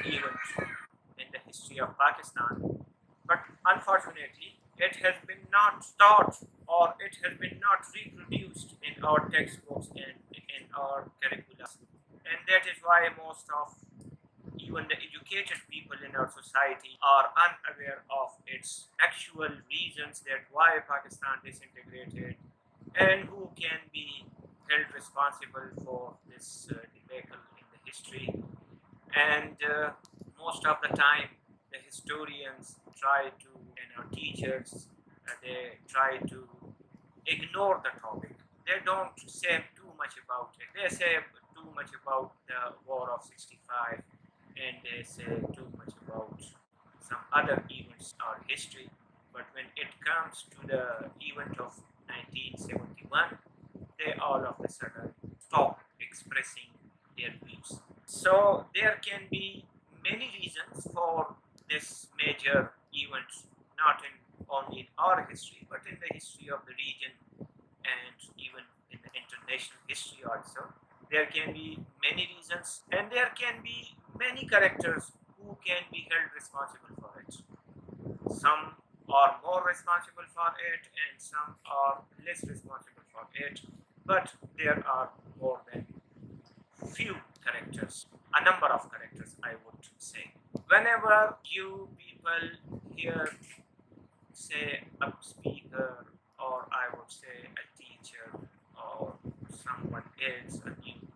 event in the history of Pakistan, but unfortunately, it has been not taught or it has been not reproduced in our textbooks and in our curricula. And that is why most of even the educated people in our society are unaware of its actual reasons that why Pakistan disintegrated and who can be held responsible for this debacle in the history. And most of the time, the historians try to, and our teachers, they try to ignore the topic. They don't say too much about it. They say too much about the War of 65, and they say too much about some other events or history. But when it comes to the event of 1971, they all of a sudden stop expressing their views. So there can be many reasons for this major event, not in only in our history, but in the history of the region and even in the international history also. There can be many reasons, and there can be many characters who can be held responsible for it. Some are more responsible for it, and some are less responsible for it, but there are more than few characters, a number of characters, I would say. Whenever you people hear, say, a speaker, or I would say a teacher, or someone else, a new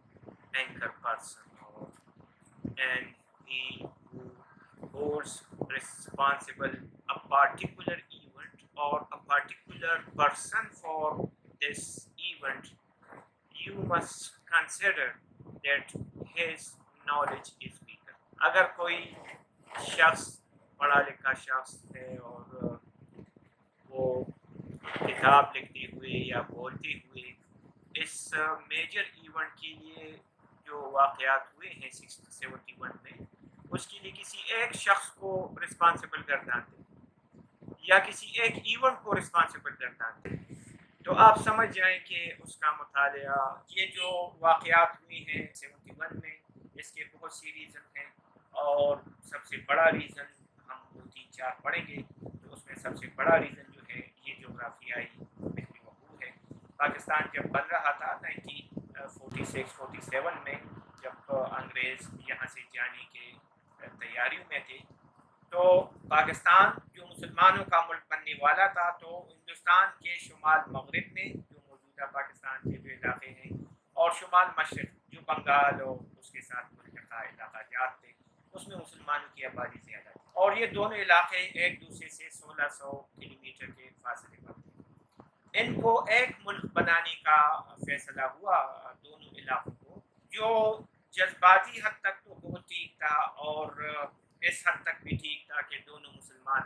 anchor person, or and he who holds responsible a particular event or a particular person for this event, you must consider that his knowledge is bigger. اگر کوئی شخص پڑھا لکھا شخص ہے اور وہ کتاب لکھتے ہوئے یا بولتے ہوئے اس میجر ایونٹ کے لیے جو واقعات ہوئے ہیں 71 میں اس کے لیے کسی ایک شخص کو رسپانسبل گردانتے یا کسی ایک ایونٹ کو رسپانسبل گردانتے تو آپ سمجھ جائیں کہ اس کا مطالعہ یہ جو واقعات ہوئے ہیں 71 میں اس کے بہت سی ریزن ہیں اور سب سے بڑا ریزن ہم 2 3 4 پڑھیں گے تو اس میں سب سے بڑا ریزن جو ہے یہ جغرافیائی پہلو وقوع ہے. پاکستان جب بن رہا تھا 1946-47 میں جب انگریز یہاں سے جانے کے تیاریوں میں تھے تو پاکستان جو مسلمانوں کا ملک بننے والا تھا تو ہندوستان کے شمال مغرب میں جو موجودہ پاکستان کے جو علاقے ہیں اور شمال مشرق جو بنگال اور اس کے ساتھ ملحقہ علاقہ جات تھے اس میں مسلمانوں کی آبادی زیادہ تھی اور یہ دونوں علاقے ایک دوسرے سے 1600 کلومیٹر کے فاصلے پر تھے. ان کو ایک ملک بنانے کا فیصلہ ہوا دونوں علاقوں کو جو جذباتی حد تک تو بہت ٹھیک تھا اور اس حد تک بھی ٹھیک تھا کہ دونوں مسلمان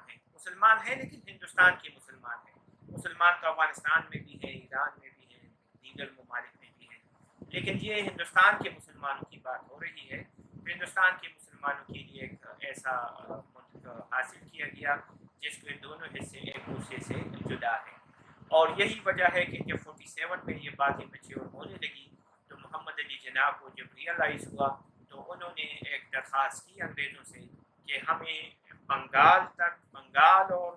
ہیں لیکن ہندوستان کے مسلمان تو افغانستان میں بھی ہیں ایران میں بھی ہیں دیگر ممالک میں بھی ہیں لیکن یہ ہندوستان کے مسلمانوں کی بات ہو رہی ہے. ہندوستان کے مسلمانوں کے لیے ایک ایسا ملک حاصل کیا گیا جس کے دونوں حصے ایک دوسرے سے جدا ہیں اور یہی وجہ ہے کہ جب 47 میں یہ باتیں میچور ہونے لگی تو محمد علی جناح کو جب ریئلائز ہوا تو انہوں نے ایک درخواست کی انگریزوں سے کہ ہمیں بنگال اور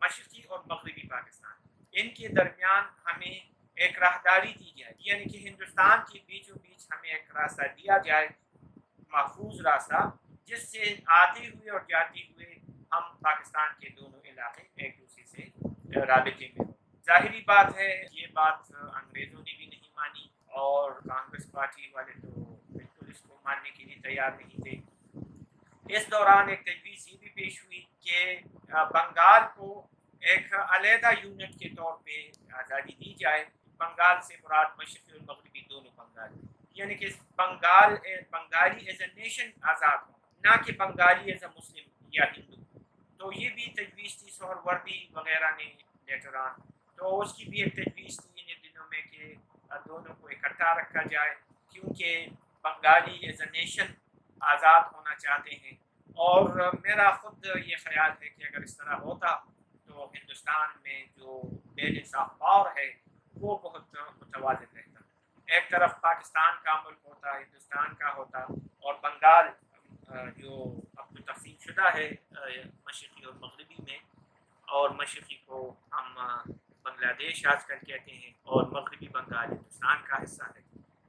مشرقی اور مغربی پاکستان ان کے درمیان ہمیں ایک راہداری دی جائے یعنی کہ ہندوستان کے بیچوں بیچ ہمیں ایک راستہ دیا جائے محفوظ راستہ جس سے آتے ہوئے اور جاتے ہوئے ہم پاکستان کے دونوں علاقے ایک دوسرے سے رابطے میں ہوں. ظاہری بات ہے یہ بات انگریزوں نے بھی نہیں مانی اور کانگریس پارٹی والے تو بالکل اس کو ماننے کے لیے تیار نہیں تھے. اس دوران ایک تجویز یہ بھی پیش ہوئی کہ بنگال کو ایک علیحدہ یونٹ کے طور پہ آزادی دی جائے. بنگال سے مراد مشرقی اور مغربی دونوں بنگال یعنی کہ بنگالی ایز اے نیشن آزاد ہو نہ کہ بنگالی ایز اے مسلم یا ہندو. تو یہ بھی تجویز تھی سہروردی وغیرہ نے لیٹر آن تو اس کی بھی ایک تجویز تھی ان دنوں میں کہ دونوں کو اکٹھا رکھا جائے کیونکہ بنگالی ایز اے نیشن آزاد ہونا چاہتے ہیں اور میرا خود یہ خیال ہے کہ اگر اس طرح ہوتا تو ہندوستان میں جو بیلنس آف پاور ہے وہ بہت متوازن رہتا. ایک طرف پاکستان کا ملک ہوتا ہندوستان کا ہوتا اور بنگال جو جدہ ہے مشرقی اور مغربی میں، اور مشرقی کو ہم بنگلہ دیش آج کل کہتے ہیں، اور مغربی بنگال ہندوستان کا حصہ ہے۔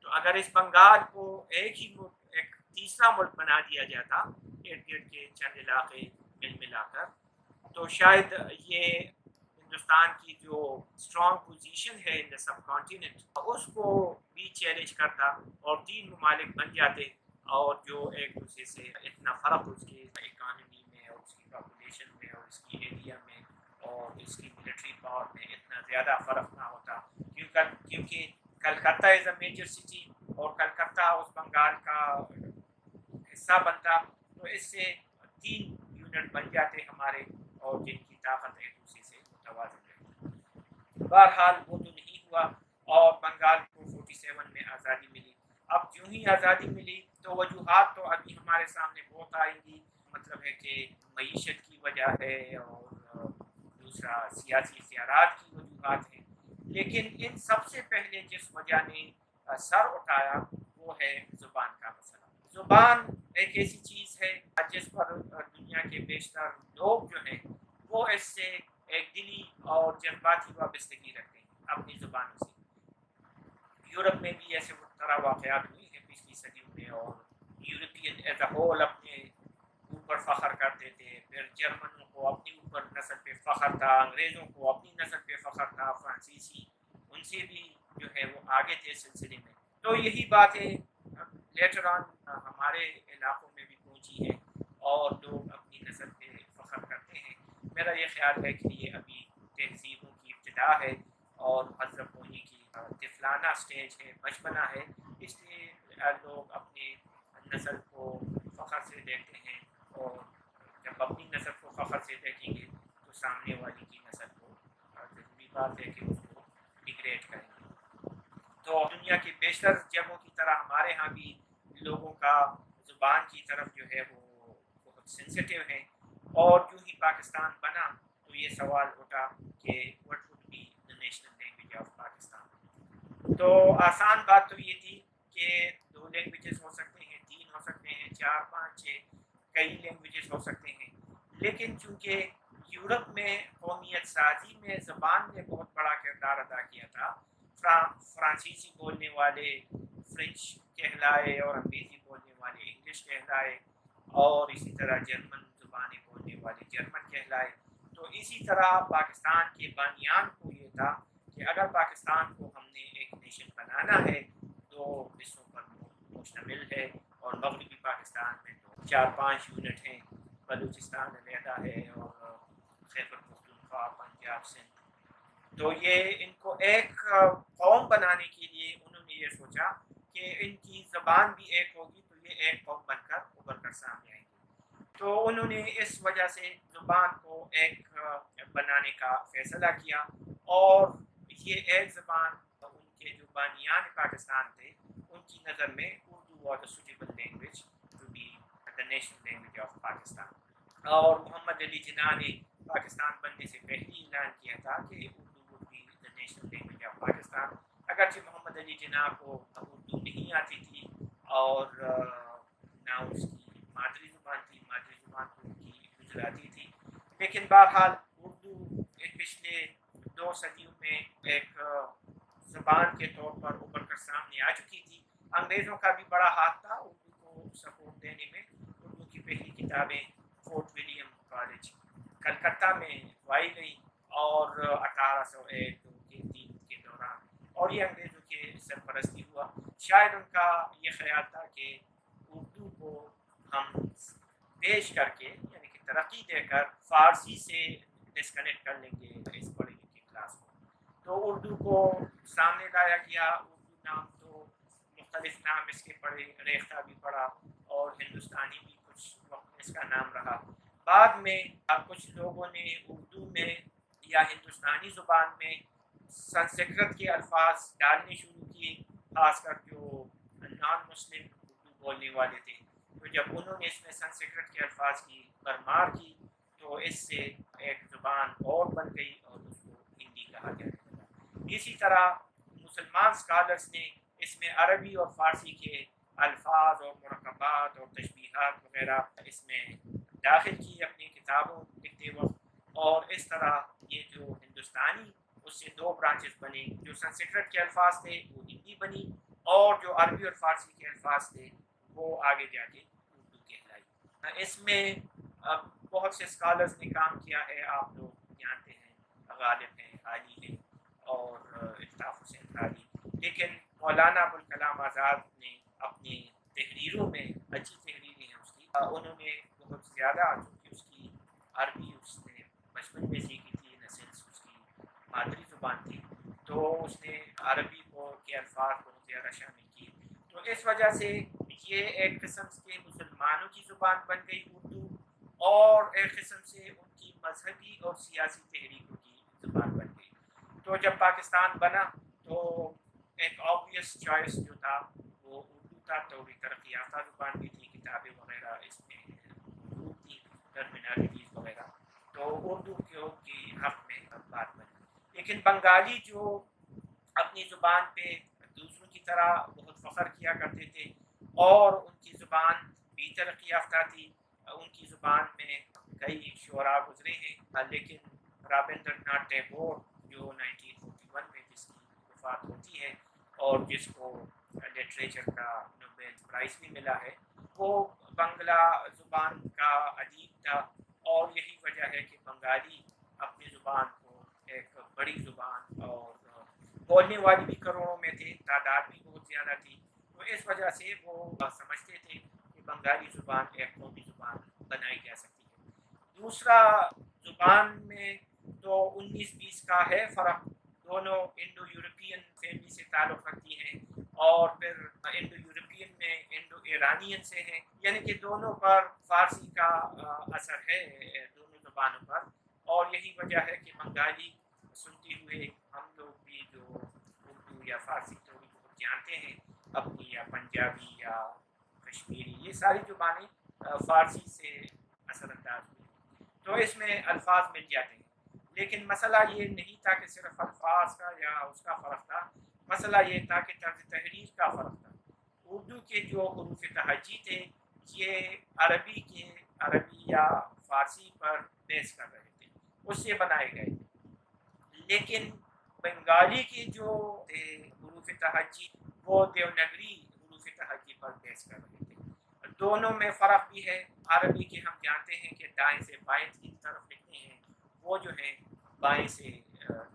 تو اگر اس بنگال کو ایک ہی ملک، ایک تیسرا ملک بنا دیا جاتا ارد گرد کے چند علاقے مل ملا کر، تو شاید یہ ہندوستان کی جو اسٹرانگ پوزیشن ہے ان دا سب کانٹیننٹ اس کو بھی چیلنج کرتا، اور تین ممالک بن جاتے، اور جو ایک دوسرے سے اتنا فرق اس کی اکانومی میں اور اس کی پاپولیشن میں اور اس کی ایریا میں اور اس کی ملٹری پاور میں اتنا زیادہ فرق نہ ہوتا، کیونکہ کلکتہ از اے میجر سٹی، اور کلکتہ اس بنگال کا حصہ بنتا، تو اس سے تین یونٹ بن جاتے ہمارے، اور جن کی طاقت ایک دوسرے سے متوازن رہتی۔ بہرحال وہ تو نہیں ہوا، اور بنگال کو 47 میں آزادی ملی۔ اب جو ہی آزادی ملی تو وجوہات تو ابھی ہمارے سامنے بہت آئیں گی، مطلب ہے کہ معیشت کی وجہ ہے، اور دوسرا سیاسی اختیارات کی وجوہات ہیں، لیکن ان سب سے پہلے جس وجہ نے سر اٹھایا وہ ہے زبان کا مسئلہ۔ زبان ایک ایسی چیز ہے جس پر دنیا کے بیشتر لوگ جو ہیں وہ اس سے ایک دلی اور جذباتی وابستگی رکھتے ہیں اپنی زبانوں سے۔ یورپ میں بھی ایسے طرح واقعات ہوئے ہیں پچھلی صدیوں میں، اور یورپین ایز اے ہول اپنے اوپر فخر کرتے تھے، پھر جرمنوں کو اپنی اوپر نسل پہ فخر تھا، انگریزوں کو اپنی نسل پہ فخر تھا، فرانسیسی ان سے بھی جو ہے وہ آگے تھے اس سلسلے میں۔ تو یہی باتیں لیٹر آن ہمارے علاقوں میں بھی پہنچی ہے، اور لوگ اپنی نسل پہ فخر کرتے ہیں۔ میرا یہ خیال ہے کہ یہ ابھی تہذیبوں کی ابتدا ہے، اور مذہب ہونے کی طفلانہ سٹیج ہے، بچپنا ہے، اس لیے لوگ اپنی نسل کو فخر سے دیکھتے ہیں، اور جب اپنی نسل کو فخر سے دیکھیں گے تو سامنے والی کی نسل کو ضروری بات ہے کہ اس کو ڈیگریڈ کریں گے۔ تو دنیا کی بیشتر جگہوں کی طرح ہمارے ہاں بھی لوگوں کا زبان کی طرف جو ہے وہ بہت سینسٹیو ہے، اور جو ہی پاکستان بنا تو یہ سوال اٹھا کہ what would be the national language of Pakistan. تو آسان بات تو یہ تھی کہ 2 لینگویجز ہو سکتے ہیں، 3 ہو سکتے ہیں، 4 5 6 کئی لینگویجز ہو سکتے ہیں، لیکن چونکہ یورپ میں قومیت سازی میں زبان نے بہت بڑا کردار ادا کیا تھا، فرانسیسی بولنے والے فرینچ کہلائے، اور انگریزی بولنے والے انگلش کہلائے، اور اسی طرح جرمن زبانیں بولنے والے جرمن کہلائے۔ تو اسی طرح پاکستان کے بانیان کو یہ تھا کہ اگر پاکستان کو ہم نے ایک نیشن بنانا ہے تو حصوں پر مشتمل ہے، اور مغربی پاکستان میں تو 4 5 یونٹ ہیں، بلوچستان علیحدہ ہے، اور خیبر پختونخوا، پنجاب، سندھ۔ تو یہ ان کو ایک قوم بنانے کے لیے انہوں نے یہ سوچا کہ ان کی زبان بھی ایک ہوگی تو یہ ایک قوم بن کر ابھر کر سامنے آئیں گے۔ تو انہوں نے اس وجہ سے زبان کو ایک بنانے کا فیصلہ کیا، اور یہ ایک زبان ان کے جو بانیان پاکستان تھے ان کی نظر میں Urdu was a suitable language to be the national language of Pakistan. اور محمد علی جناح نے پاکستان بننے سے پہلے اعلان کیا تھا کہ Urdu would be the national language of Pakistan. اگرچہ محمد علی جناح کو اردو نہیں آتی تھی، اور نہ اس کی مادری زبان تھی، مادری زبان تو ان کی گجراتی تھی، لیکن بہرحال اردو پچھلے 2 صدیوں میں ایک زبان کے طور پر ابھر کر سامنے آ چکی تھی۔ انگریزوں کا بھی بڑا ہاتھ تھا اردو کو سپورٹ دینے میں۔ اردو کی پہلی کتابیں فورٹ ولیم کالج کلکتہ میں پائی گئی، اور 1801 کے 3 کے دوران، اور یہ انگریزوں کے سرپرستی ہوا۔ شاید ان کا یہ خیال تھا کہ اردو کو ہم پیش کر کے، یعنی کہ ترقی دے کر فارسی سے ڈسکنیکٹ کر لیں گے اس پڑھی لکھی کلاس کو۔ تو اردو کو سامنے لایا گیا۔ اردو نام تو مختلف نام اس کے پڑے، ریختہ بھی پڑا، اور ہندوستانی بھی کچھ وقت اس کا نام رہا۔ بعد میں کچھ لوگوں نے اردو میں یا ہندوستانی زبان میں سنسکرت کے الفاظ ڈالنے شروع کیے، خاص کر جو نان مسلم اردو بولنے والے تھے۔ تو جب انہوں نے اس میں سنسکرت کے الفاظ کی بھرمار کی تو اس سے ایک زبان اور بن گئی، اور اس کو ہندی کہا جانے لگا۔ اسی طرح مسلمان اسکالرس نے اس میں عربی اور فارسی کے الفاظ اور مرکبات اور تشبیہات وغیرہ اس میں داخل کی اپنی کتابوں لکھتے وقت، اور اس طرح یہ جو ہندوستانی اس سے دو برانچز بنے، جو سنسکرت کے الفاظ تھے وہ ہندی بنی، اور جو عربی اور فارسی کے الفاظ تھے وہ آگے جا کے اردو کہلائی۔ اس میں بہت سے اسکالرز نے کام کیا ہے، آپ لوگ جانتے ہیں، غالب ہیں، عالی ہیں، اور الطاف حسین عالی، لیکن مولانا ابوالکلام آزاد نے اپنی تحریروں میں، اچھی تحریریں ہیں اس کی، انہوں نے بہت زیادہ، چونکہ اس کی عربی اس نے بچپن میں سیکھی تھی، نسل اس کی مادری زبان تھی، تو اس نے عربی کو کے الفاظ بہت زیادہ شامل کیے، تو اس وجہ سے یہ ایک قسم سے مسلمانوں کی زبان بن گئی اردو، اور ایک قسم سے ان کی مذہبی اور سیاسی تحریکوں کی زبان بن گئی۔ تو جب پاکستان بنا تو ایک آبویس چوائس جو تھا وہ اردو تھا، تھوڑی ترقی یافتہ زبان بھی تھی، کتابیں وغیرہ اس میں موجود تھی، ٹرمینالوجیز وغیرہ، تو اردو کی حق میں بات بنی۔ لیکن بنگالی جو اپنی زبان پہ دوسروں کی طرح بہت فخر کیا کرتے تھے، اور ان کی زبان بھی ترقی یافتہ تھی، ان کی زبان میں کئی شعراء گزرے ہیں، لیکن رابندر ناتھ ٹیگور جو 1941 میں جس کی وفات ہوتی ہے اور جس کو لٹریچر کا نوبل پرائز بھی ملا ہے، وہ بنگلہ زبان کا ادیب تھا، اور یہی وجہ ہے کہ بنگالی اپنی زبان کو ایک بڑی زبان، اور بولنے والی بھی کروڑوں میں تھے، تعداد بھی بہت زیادہ تھی، تو اس وجہ سے وہ سمجھتے تھے کہ بنگالی زبان ایک قومی زبان بنائی جا سکتی ہے۔ دوسرا، زبان میں تو 19-20 کا ہے فرق، دونوں انڈو یورپین فیملی سے تعلق رکھتی ہیں، اور پھر انڈو یورپین میں انڈو ایرانین سے ہیں، یعنی کہ دونوں پر فارسی کا اثر ہے، دونوں زبانوں پر، اور یہی وجہ ہے کہ بنگالی سنتے ہوئے ہم لوگ بھی جو اردو یا فارسی تھوڑی بہت جانتے ہیں اپنی، یا پنجابی یا کشمیری، یہ ساری زبانیں فارسی سے اثر انداز ہوئی، تو اس میں الفاظ مل جاتے ہیں۔ لیکن مسئلہ یہ نہیں تھا کہ صرف الفاظ کا یا اس کا فرق تھا، مسئلہ یہ تھا کہ طرز تحریر کا فرق تھا۔ اردو کے جو حروف تہجی تھے یہ عربی یا فارسی پر بیس کر رہے تھے، اس سے بنائے گئے، لیکن بنگالی کے جو حروف تہجی وہ دیونگری حروف تہجی پر بیس کر رہے تھے۔ دونوں میں فرق بھی ہے، عربی کے ہم جانتے ہیں کہ دائیں سے بائیں کی طرف لکھتے ہیں، وہ جو ہیں بائیں سے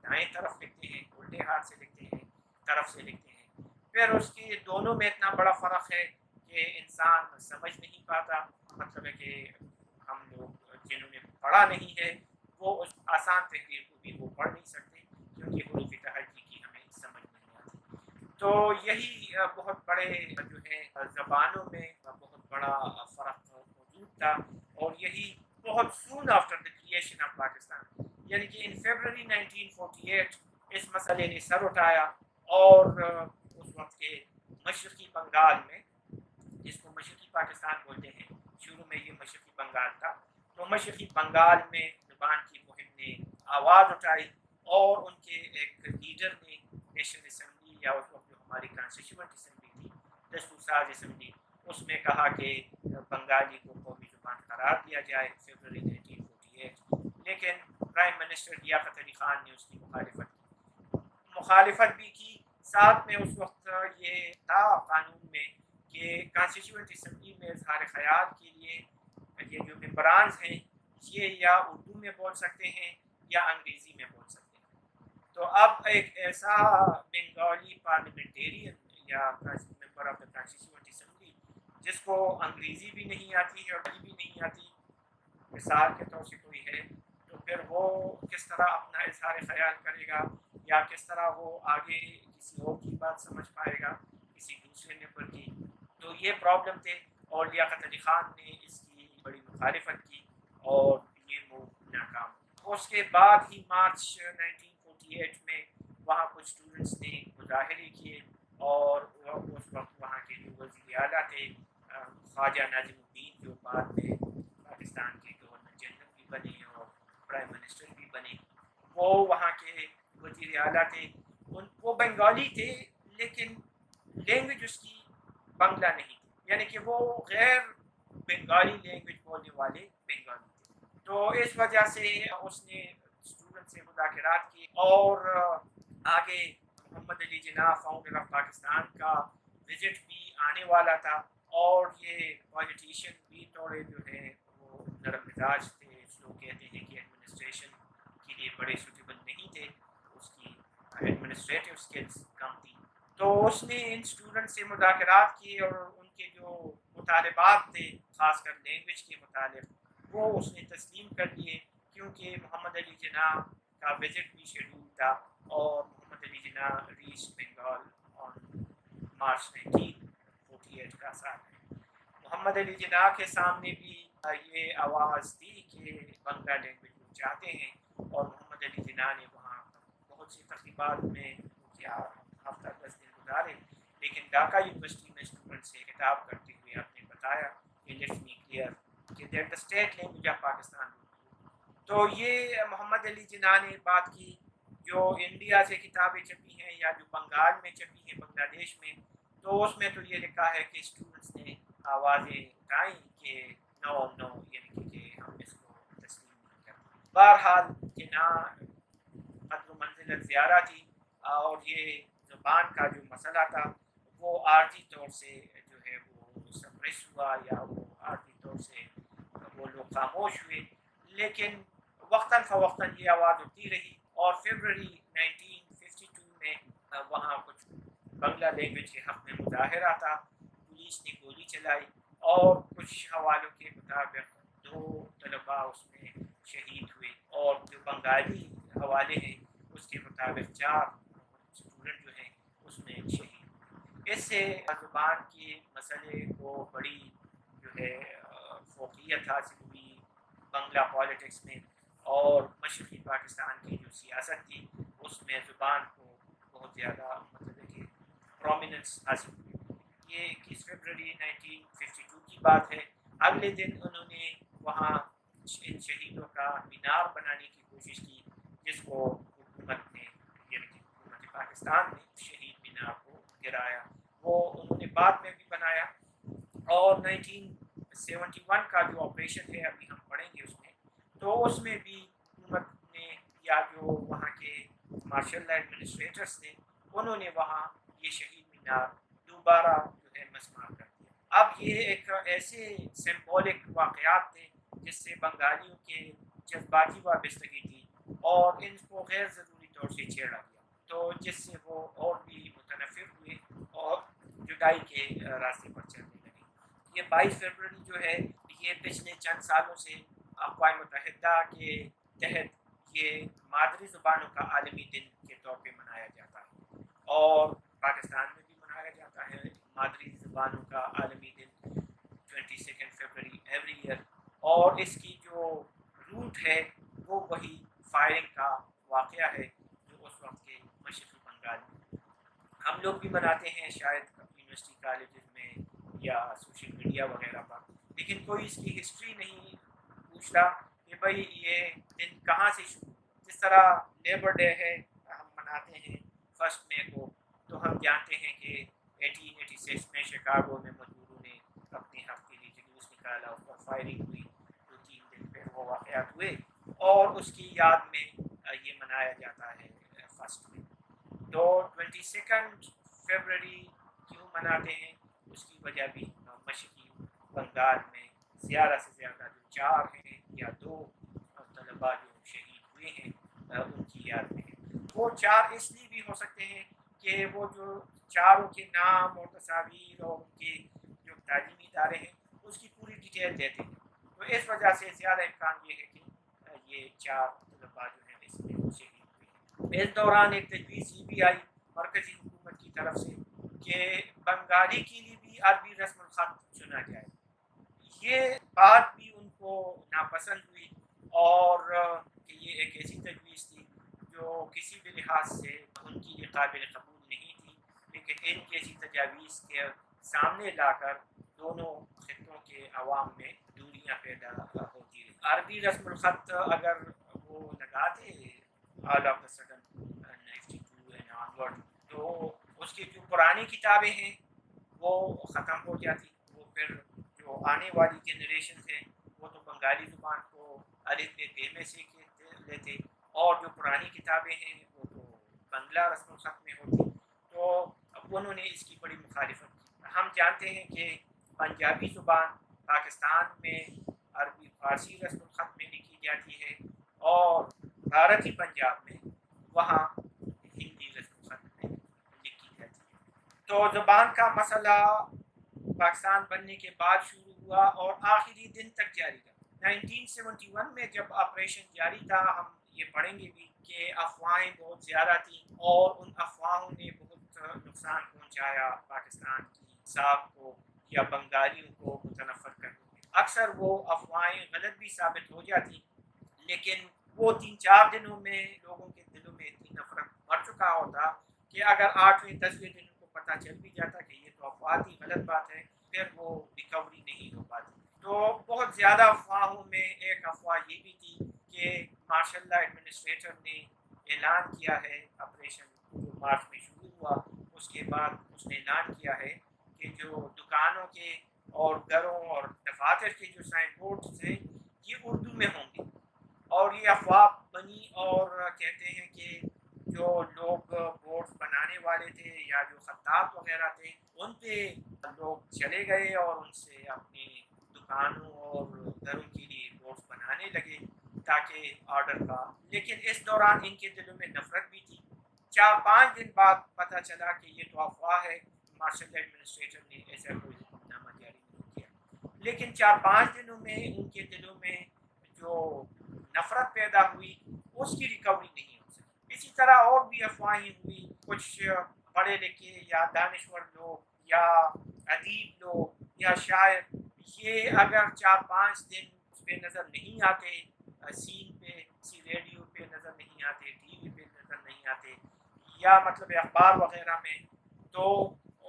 دائیں طرف لکھتے ہیں، الٹے ہاتھ سے لکھتے ہیں، طرف سے لکھتے ہیں۔ پھر اس کے دونوں میں اتنا بڑا فرق ہے کہ انسان سمجھ نہیں پاتا، مطلب ہے کہ ہم لوگ جنہوں نے پڑھا نہیں ہے وہ اس آسان تحریر کو بھی وہ پڑھ نہیں سکتے، کیونکہ حروف تہجی کی ہمیں سمجھ نہیں آتی۔ تو یہی بہت بڑے جو ہے زبانوں میں بہت بڑا فرق موجود تھا، اور یہی بہت soon after the creation of Pakistan, یعنی کہ ان فیبرری 1948 اس مسئلے نے سر اٹھایا، اور اس وقت کے مشرقی بنگال میں، جس کو مشرقی پاکستان بولتے ہیں، شروع میں یہ مشرقی بنگال تھا، تو مشرقی بنگال میں زبان کی مہم نے آواز اٹھائی، اور ان کے ایک لیڈر نے نیشنل اسمبلی، یا اس وقت جو ہماری کانسٹیٹیوئنٹ اسمبلی تھی، دستور ساز اسمبلی، اس میں کہا کہ بنگالی کو قومی زبان قرار دیا جائے فیبرری 1948، لیکن پرائم منسٹر لیاقت علی خان نے اس کی مخالفت بھی کی، ساتھ میں اس وقت یہ تھا قانون میں کہ کانسٹیٹیوئنٹ اسمبلی میں اظہار خیال کے لیے یہ جو ممبرانز ہیں یہ یا اردو میں بول سکتے ہیں یا انگریزی میں بول سکتے ہیں۔ تو اب ایک ایسا بنگالی پارلیمنٹیرین یا member of the constituent assembly جس کو انگریزی بھی نہیں آتی ہے اور عربی بھی نہیں آتی، مثال کے طور سے کوئی ہے، تو پھر وہ کس طرح اپنا اظہار خیال کرے گا، یا کس طرح وہ آگے کسی اور کی بات سمجھ پائے گا، کسی دوسرے ممبر کی، تو یہ پرابلم تھے، اور لیاقت علی خان نے اس کی بڑی مخالفت کی، اور یہ وہ ناکام۔ اس کے بعد ہی مارچ 1948 میں وہاں کچھ اسٹوڈنٹس نے مظاہرے کیے، اور اس وقت وہاں کے جو وزیر اعلیٰ تھے خواجہ ناظم الدین، جو بعد میں پاکستان کے گورنر جنرل بھی بنے اور پرائم منسٹر بھی بنے، وہ وہاں کے وزیر اعلیٰ تھے، وہ بنگالی تھے، لیکن لینگویج اس کی بنگلہ نہیں تھی، یعنی کہ وہ غیر بنگالی لینگویج بولنے والے بنگالی تھے. تو اس وجہ سے اس نے اسٹوڈنٹ سے مذاکرات کی اور آگے محمد علی جناح فاؤنڈر آف پاکستان کا وزٹ بھی آنے والا تھا اور یہ پالیٹیشین بھی تھوڑے جو ہے وہ نرم مزاج تھے. لوگ کہتے ہیں کہ ایڈمنسٹریشن کے لیے بڑے سوٹیبل نہیں تھے, اس کی ایڈمنسٹریٹو اسکلس کم تھی. تو اس نے ان اسٹوڈنٹ سے مذاکرات کیے اور ان کے جو مطالبات تھے خاص کر لینگویج کے متعلق وہ اس نے تسلیم کر لیے, کیونکہ محمد علی جناح کا وزٹ بھی شیڈول تھا اور محمد علی جناح ریچ بنگال آن مارچ 1948 کا سال ہے. محمد علی جناح کے سامنے بھی یہ آواز تھی کہ بنگلہ لینگویج وہ چاہتے ہیں, اور محمد علی جناح نے وہاں بہت سی تقریبات میں کیا ہفتہ 10 دن گزارے, لیکن ڈھاکہ یونیورسٹی میں اسٹوڈنٹ سے خطاب کرتے ہوئے آپ نے بتایا کہ لیٹس می کلیئر کہ that the state language of Pakistan. تو یہ محمد علی جناح نے بات کی. جو انڈیا سے کتابیں چھپی ہیں یا جو بنگال میں چھپی ہیں بنگلہ دیش میں, تو اس میں تو یہ لکھا ہے کہ اسٹوڈنٹس نے آوازیں اٹھائیں کہ نو نو, یعنی کہ ہم اس کو تسلیم نہیں کرتے. بہرحال جناح قدر و منزلت زیادہ تھی اور یہ زبان کا جو مسئلہ تھا وہ عارضی طور سے جو ہے وہ سپریس ہوا یا وہ عارضی طور سے وہ لوگ خاموش ہوئے, لیکن وقتاً فوقتاً یہ آواز اٹھتی رہی. اور فیبرری 1952 میں وہاں کچھ بنگلہ لینگویج کے حق میں مظاہرہ تھا, پولیس نے گولی چلائی اور کچھ حوالوں کے مطابق 2 طلباء اس میں شہید ہوئے, اور جو بنگالی حوالے ہیں اس کے مطابق 4 اسٹوڈنٹ جو ہیں اس میں شہید ہوئے. اس سے زبان کے مسئلے کو بڑی جو ہے فوقیت حاصل ہوئی بنگلہ پالیٹکس میں, اور مشرقی پاکستان کی جو سیاست تھی اس میں زبان کو بہت زیادہ مطلب کہ پرومیننس حاصل ہوئی. یہ 21 فروری 1952 کی بات ہے. اگلے دن انہوں نے وہاں ان شہیدوں کا مینار بنانے کی کوشش کی, جس کو حکومت نے یعنی کہ حکومت پاکستان نے شہید مینار کو گرایا. وہ انہوں نے بعد میں بھی بنایا, اور 1971 کا جو آپریشن ہے ابھی ہم پڑھیں گے اس میں, تو اس میں بھی حکومت نے یا جو وہاں کے مارشل ایڈمنسٹریٹرس تھے انہوں نے وہاں یہ شہید مینار دوبارہ جو ہے مسمار کر دیا. اب یہ ایک ایسے سمبولک واقعات تھے جس سے بنگالیوں کے جذباتی وابستگی تھی اور ان کو غیر ضروری طور سے چھیڑا گیا, تو جس سے وہ اور بھی متنفر ہوئے اور جدائی کے راستے پر چلنے لگے. یہ 22 فروری جو ہے یہ پچھلے چند سالوں سے اقوام متحدہ کے تحت یہ مادری زبانوں کا عالمی دن کے طور پہ منایا جاتا ہے, اور پاکستان میں بھی منایا جاتا ہے مادری زبانوں کا عالمی دن 22 فروری ایوری ایئر. اور اس کی جو روٹ ہے وہ وہی فائرنگ کا واقعہ ہے جو اس وقت کے مشرقی بنگال میں ہم لوگ بھی مناتے ہیں شاید یونیورسٹی کالجز میں یا سوشل میڈیا وغیرہ پر, لیکن کوئی اس کی ہسٹری نہیں پوچھتا کہ بھائی یہ دن کہاں سے شروع. جس طرح لیبر ڈے ہے ہم مناتے ہیں 1 مئی کو, تو ہم جانتے ہیں کہ 1886 میں شکاگو میں مزدوروں نے اپنے حق کے لیے جلوس نکالا, اس پر فائرنگ ہوئی, 2-3 دن پھر وہ واقعات ہوئے اور اس کی یاد میں یہ منایا جاتا ہے 1 مئی. تو 22 فروری کیوں مناتے ہیں اس کی وجہ بھی مشرقی بنگال میں زیادہ سے زیادہ جو 4 ہیں یا 2 طلباء جو شہید ہوئے ہیں ان کی یاد میں ہے. وہ 4 اس لیے بھی ہو سکتے ہیں کہ وہ جو 4 کے نام اور تصاویر اور ان کے جو تعلیمی ادارے ہیں اس کی پوری ڈیٹیل دیتے ہیں, تو اس وجہ سے زیادہ امکان یہ ہے کہ یہ 4 طلباء جو ہیں اس میں شہید ہوئے ہیں. اس دوران ایک تجویز یہ بھی آئی مرکزی حکومت کی طرف سے کہ بنگالی کے لیے بھی عربی رسم الخط چنا جائے. یہ بات بھی ان کو ناپسند ہوئی اور کہ یہ ایک ایسی تجویز تھی جو کسی بھی لحاظ سے ان کی لیے قابل قبول نہیں تھی, لیکن ان کی ایسی تجاویز کے سامنے لا کر دونوں خطوں کے عوام میں دوریاں پیدا ہوتی رہی. عربی رسم الخط اگر وہ لگاتے all of the sudden 92 and onward, تو اس کی جو پرانی کتابیں ہیں وہ ختم ہو جاتی, وہ پھر جو آنے والی جنریشن ہے وہ تو بنگالی زبان کو الف ب ب میں سیکھ لیتے، اور جو پرانی کتابیں ہیں وہ تو بنگلہ رسم الخط میں ہوتی، تو انہوں نے اس کی بڑی مخالفت کی۔ ہم جانتے ہیں کہ پنجابی زبان پاکستان میں عربی فارسی رسم الخط میں لکھی جاتی ہے، اور بھارتی پنجاب میں وہاں ہندی رسم الخط میں لکھی جاتی ہے۔ تو زبان کا مسئلہ پاکستان بننے کے بعد شروع ہوا اور آخری دن تک جاری رہا۔ 1971 میں جب آپریشن جاری تھا، ہم یہ پڑھیں گے بھی کہ افواہیں بہت زیادہ تھیں، اور ان افواہوں نے بہت نقصان پہنچایا پاکستان کی ساکھ کو یا بنگالیوں کو متنفر کرنے میں۔ اکثر وہ افواہیں غلط بھی ثابت ہو جاتی، لیکن وہ 3-4 دنوں میں لوگوں کے دلوں میں اتنی نفرت بڑھ چکا ہوتا کہ اگر 8ویں 10ویں دن کو پتہ چل بھی جاتا کہ یہ تو افواہ تھی، غلط بات ہے، پھر وہ ریکوری نہیں ہو پاتی۔ تو بہت زیادہ افواہوں میں ایک افواہ یہ بھی تھی کہ مارشل لا ایڈمنسٹریٹر نے اعلان کیا ہے، آپریشن جو مارچ میں شروع ہوا اس کے بعد اس نے اعلان کیا ہے کہ جو دکانوں کے اور گھروں اور دفاتر کے جو سائن بورڈز ہیں یہ اردو میں ہوں گے، اور یہ افواہ بنی، اور کہتے ہیں کہ جو لوگ بورڈز بنانے والے تھے یا جو خطاط وغیرہ تھے ان پہ لوگ چلے گئے اور ان سے اپنے دکانوں اور گھروں کے لیے بورڈز بنانے لگے تاکہ آرڈر کا، لیکن اس دوران ان کے دلوں میں نفرت بھی تھی۔ 4-5 دن بعد پتہ چلا کہ یہ تو افواہ ہے، مارشل ایڈمنسٹریٹر نے ایسا کوئی حکم نامہ جاری نہیں کیا، لیکن 4-5 دنوں میں ان کے دلوں میں جو نفرت پیدا ہوئی اس کی ریکوری نہیں ہو سکی۔ اسی طرح اور بھی افواہیں ہوئی، کچھ پڑھے لکھے یا دانشور لوگ یا ادیب لوگ یا شاعر یہ اگر 4-5 دن اس پہ نظر نہیں آتے، سین پہ کسی ریڈیو پہ نظر نہیں آتے، ٹی وی پہ نظر نہیں آتے، یا مطلب اخبار وغیرہ میں، تو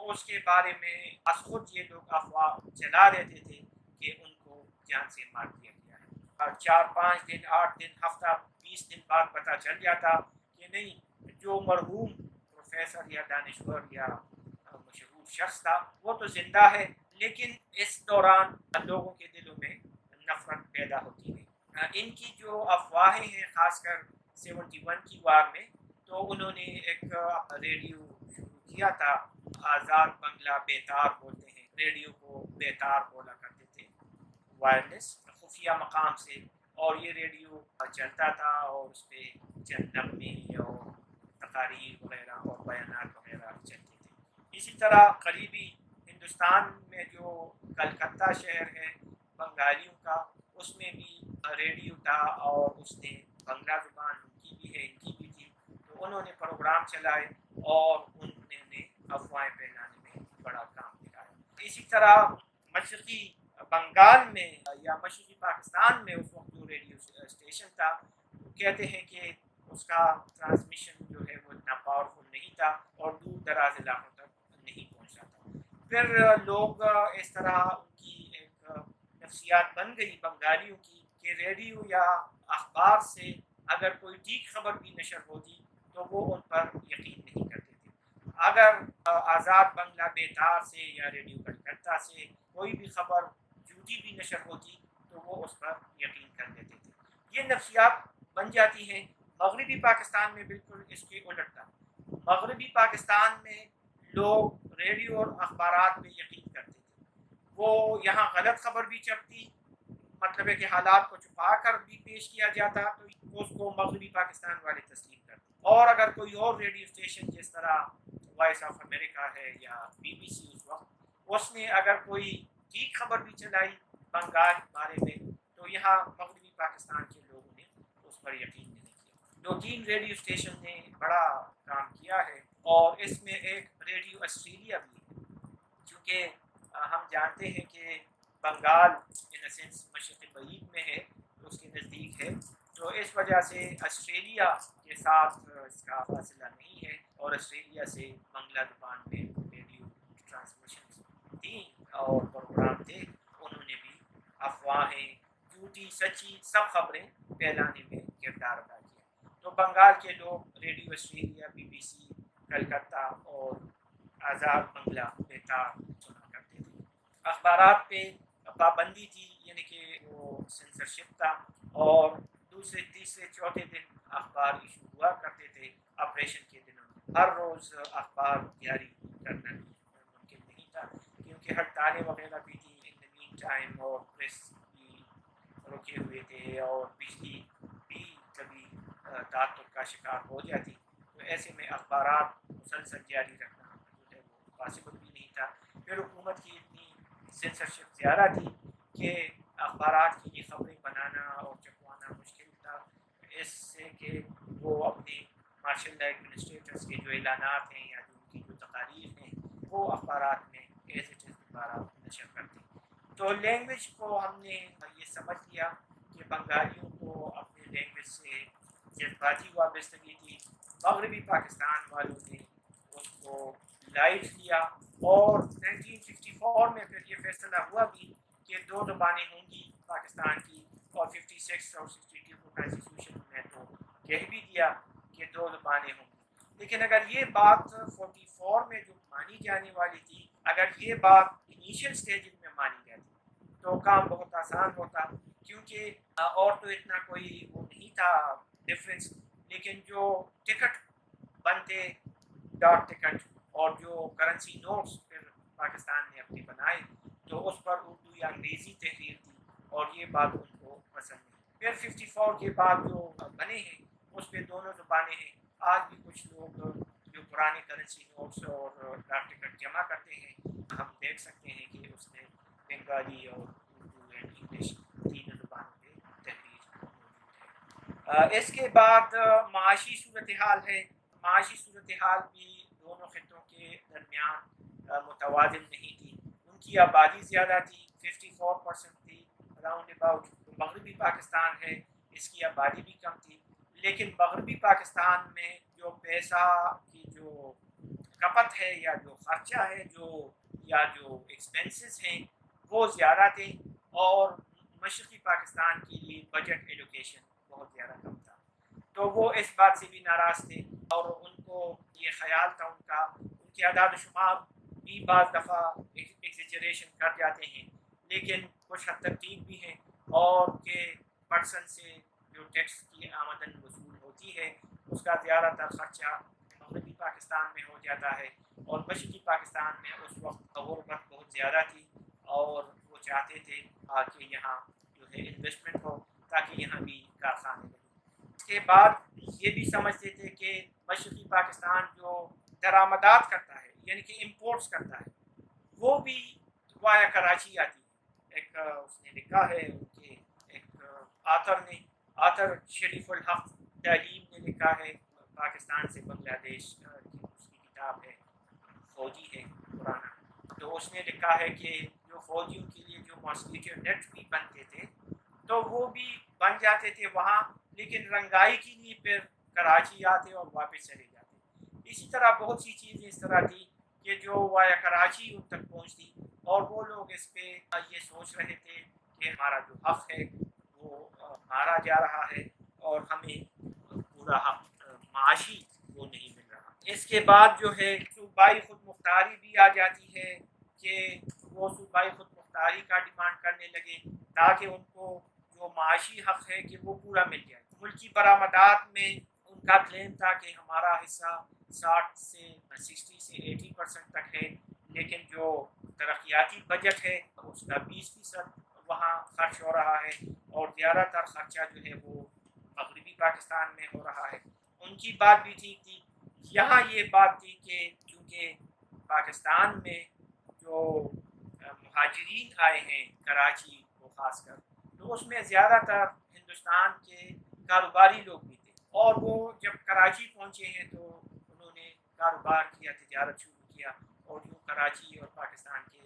اس کے بارے میں از خود یہ لوگ افواہ چلا دیتے تھے کہ ان کو جان سے مار دیا گیا ہے۔ اور 4-5 دن 8 دن ہفتہ 20 دن بعد پتہ چل جاتا کہ نہیں، جو مرحوم پروفیسر یا دانشور یا مشہور شخص تھا وہ تو زندہ ہے، لیکن اس دوران لوگوں کے دلوں میں نفرت پیدا ہوتی ہے۔ ان کی جو افواہیں ہیں خاص کر 71 کی وار میں، تو انہوں نے ایک ریڈیو شروع کیا تھا، آزاد بنگلہ بیتار بولتے ہیں، ریڈیو کو بیتار بولا کرتے تھے، وائرلیس خفیہ مقام سے، اور یہ ریڈیو چلتا تھا اور اس پہ چند نغمے اور تقاریر وغیرہ اور بیانات وغیرہ چلتے تھے۔ اسی طرح قریبی ہندوستان میں جو کلکتہ شہر ہے بنگالیوں کا، اس میں بھی ریڈیو تھا، اور اس نے بنگلہ زبان ان کی بھی ہے ان کی بھی تھی، تو انہوں نے پروگرام چلائے اور انہوں نے افواہیں پھیلانے میں بڑا کام دکھایا۔ اسی طرح مشرقی بنگال میں یا مشرقی پاکستان میں اس وقت جو ریڈیو اسٹیشن تھا، کہتے ہیں کہ اس کا ٹرانسمیشن جو ہے وہ اتنا پاورفل نہیں تھا اور دور دراز علاقوں تک نہیں پہنچتا تھا۔ پھر لوگ اس طرح ان کی ایک نفسیات بن گئی بنگالیوں کی کہ ریڈیو یا اخبار سے اگر کوئی ٹھیک خبر بھی نشر ہوتی تو وہ ان پر یقین نہیں کرتے تھے، اگر آزاد بنگلہ بیتار سے یا ریڈیو کلکتہ سے کوئی بھی خبر جھوٹی بھی نشر ہوتی تو وہ اس پر یقین کر لیتے تھے۔ یہ نفسیات بن جاتی ہیں۔ مغربی پاکستان میں بالکل اس کے الٹ تھا۔ مغربی پاکستان میں لوگ ریڈیو اور اخبارات پہ یقین کرتے تھے، وہ یہاں غلط خبر بھی چھپتی، مطلب ہے کہ حالات کو چھپا کر بھی پیش کیا جاتا تو اس کو مغربی پاکستان والے تسلیم کرتے، اور اگر کوئی اور ریڈیو اسٹیشن جس طرح وائس آف امریکہ ہے یا BBC اس وقت، اس نے اگر کوئی ٹھیک خبر بھی چلائی بنگال کے بارے میں تو یہاں مغربی پاکستان کے لوگوں نے اس پر یقین نہیں کیا۔ 2-3 ریڈیو اسٹیشن نے بڑا کام کیا ہے، اور اس میں ایک ریڈیو آسٹریلیا بھی ہے، چونکہ ہم جانتے ہیں کہ بنگال ان سینس مشرق بعید میں ہے، تو اس کے نزدیک ہے، تو اس وجہ سے آسٹریلیا کے ساتھ اس کا فاصلہ نہیں ہے، اور آسٹریلیا سے بنگلہ زبان میں ریڈیو ٹرانسمیشن تھیں اور پروگرام تھے، انہوں نے بھی افواہیں جھوٹی سچی سب خبریں پھیلانے میں کردار ادا کیا۔ تو بنگال کے لوگ ریڈیو آسٹریلیا، BBC کلکتہ اور آزاد بنگلہ بیتار سنا کرتے تھے۔ اخبارات پہ پابندی تھی، یعنی کہ وہ سینسرشپ تھا، اور دوسرے تیسرے چوتھے دن اخبار ایشو ہوا کرتے تھے آپریشن کے دنوں میں۔ ہر روز اخبار جاری کرنا ممکن نہیں تھا کیونکہ ہڑتالیں وغیرہ بھی تھیں ان دا مین ٹائم، اور پریس بھی رکے ہوئے تھے، اور بجلی بھی کبھی تعطل کا شکار ہو جاتی، تو ایسے میں اخبارات مسلسل جاری رکھنا جو ہے وہ پاسبل بھی نہیں تھا۔ پھر حکومت کی اتنی سینسرشپ زیادہ تھی کہ اخبارات کی یہ خبریں بنانا اور چھپوانا مشکل تھا، اس سے کہ وہ اپنے مارشل ایڈمنسٹریٹرز کے جو اعلانات ہیں یا جو ان کی جو تقاریر ہیں وہ اخبارات میں ایز اٹ از دوبارہ نشر کرتے ہیں۔ تو لینگویج کو ہم نے یہ سمجھ لیا کہ بنگالیوں کو اپنے لینگویج سے جذباتی وابستگی تھی، مغربی پاکستان والوں نے اس کو لائٹ لیا، اور 1954 میں پھر یہ فیصلہ ہوا بھی کہ 2 زبانیں ہوں گی پاکستان کی، اور 56 اور 62 کو کانسٹیٹیوشن میں تو کہہ بھی دیا کہ 2 زبانیں ہوں گی۔ لیکن اگر یہ بات 44 میں جو مانی جانے والی تھی، اگر یہ بات انیشیل سٹیجز میں مانی جاتی تو کام بہت آسان ہوتا، کیونکہ اور تو اتنا کوئی وہ نہیں تھا ڈفرینس، لیکن جو ٹکٹ بنتے ڈاک ٹکٹ اور جو کرنسی نوٹس پھر پاکستان نے اپنے بنائے تو اس پر اردو یا انگریزی تحریر تھی، اور یہ بات ان کو پسند نہیں۔ پھر 54 کے بعد جو بنے ہیں اس پہ دونوں زبانیں ہیں۔ آج بھی کچھ لوگ جو پرانے کرنسی نوٹس اور ڈاک ٹکٹ جمع کرتے ہیں، ہم دیکھ سکتے ہیں کہ اس میں بنگالی اور اردو اینڈ انگلش تینوں زبانوں پہ تحریر موجود ہے۔ اس کے بعد معاشی صورتحال ہے۔ معاشی صورتحال بھی دونوں خطوں کے درمیان متوازن نہیں تھی۔ ان کی آبادی زیادہ تھی، 54% تھی اراؤنڈ اباؤٹ۔ مغربی پاکستان ہے، اس کی آبادی بھی کم تھی، لیکن مغربی پاکستان میں جو پیسہ کی جو کھپت ہے یا جو خرچہ ہے یا جو ایکسپینسز ہیں وہ زیادہ تھے، اور مشرقی پاکستان کے لیے بجٹ ایلوکیشن بہت زیادہ کم تھا، تو وہ اس بات سے بھی ناراض تھے، اور ان کو یہ خیال تھا ان کے اعداد و شمار بھی بعض دفعہ ایگزیجریشن کر جاتے ہیں، لیکن کچھ حد تک ٹھیک بھی ہیں، اور کہ پرسن سے جو ٹیکس کی آمدن وصول ہوتی ہے اس کا زیادہ تر خرچہ مغربی پاکستان میں ہو جاتا ہے، اور مشرقی پاکستان میں اس وقت غربت بہت زیادہ تھی، اور وہ چاہتے تھے کہ یہاں جو ہے انویسٹمنٹ ہو تاکہ یہاں بھی کارخانے لگیں۔ اس کے بعد یہ بھی سمجھتے تھے کہ مشرقی پاکستان جو درآمدات کرتا ہے یعنی کہ امپورٹس کرتا ہے وہ بھی وایا کراچی آتی ہے۔ ایک اس نے لکھا ہے ان کے ایک آتھر شریف الحق تعلیم نے لکھا ہے، پاکستان سے بنگلہ دیش کی اس کی کتاب ہے، فوجی ہے پرانا، تو اس نے لکھا ہے کہ جو فوجیوں کے لیے جو ماسکیٹو نیٹ بھی بنتے تھے تو وہ بھی بن جاتے تھے وہاں، لیکن رنگائی کے لیے پھر کراچی آتے اور واپس چلے جاتے۔ اسی طرح بہت سی چیزیں اس طرح تھی کہ جو وایا کراچی ان تک پہنچتی، اور وہ لوگ اس پہ یہ سوچ رہے تھے کہ ہمارا جو حق ہے وہ مارا جا رہا ہے، اور ہمیں پورا حق معاشی وہ نہیں مل رہا۔ اس کے بعد جو ہے صوبائی خود مختاری بھی آ جاتی ہے کہ وہ صوبائی خود مختاری کا ڈیمانڈ کرنے لگے تاکہ ان کو جو معاشی حق ہے کہ وہ پورا مل جائے۔ ملکی برآمدات میں ان کا کلیم تھا کہ ہمارا حصہ 60 سے 80% تک ہے، لیکن جو ترقیاتی بجٹ ہے اس کا 20% وہاں خرچ ہو رہا ہے، اور زیادہ تر خرچہ جو ہے وہ مغربی پاکستان میں ہو رہا ہے۔ ان کی بات بھی ٹھیک تھی۔ یہاں یہ بات تھی کہ چونکہ پاکستان میں جو مہاجرین آئے ہیں کراچی کو خاص کر، تو اس میں زیادہ تر ہندوستان کے کاروباری لوگ بھی تھے، اور وہ جب کراچی پہنچے ہیں تو انہوں نے کاروبار کیا، تجارت شروع کیا، اور یوں کراچی اور پاکستان کے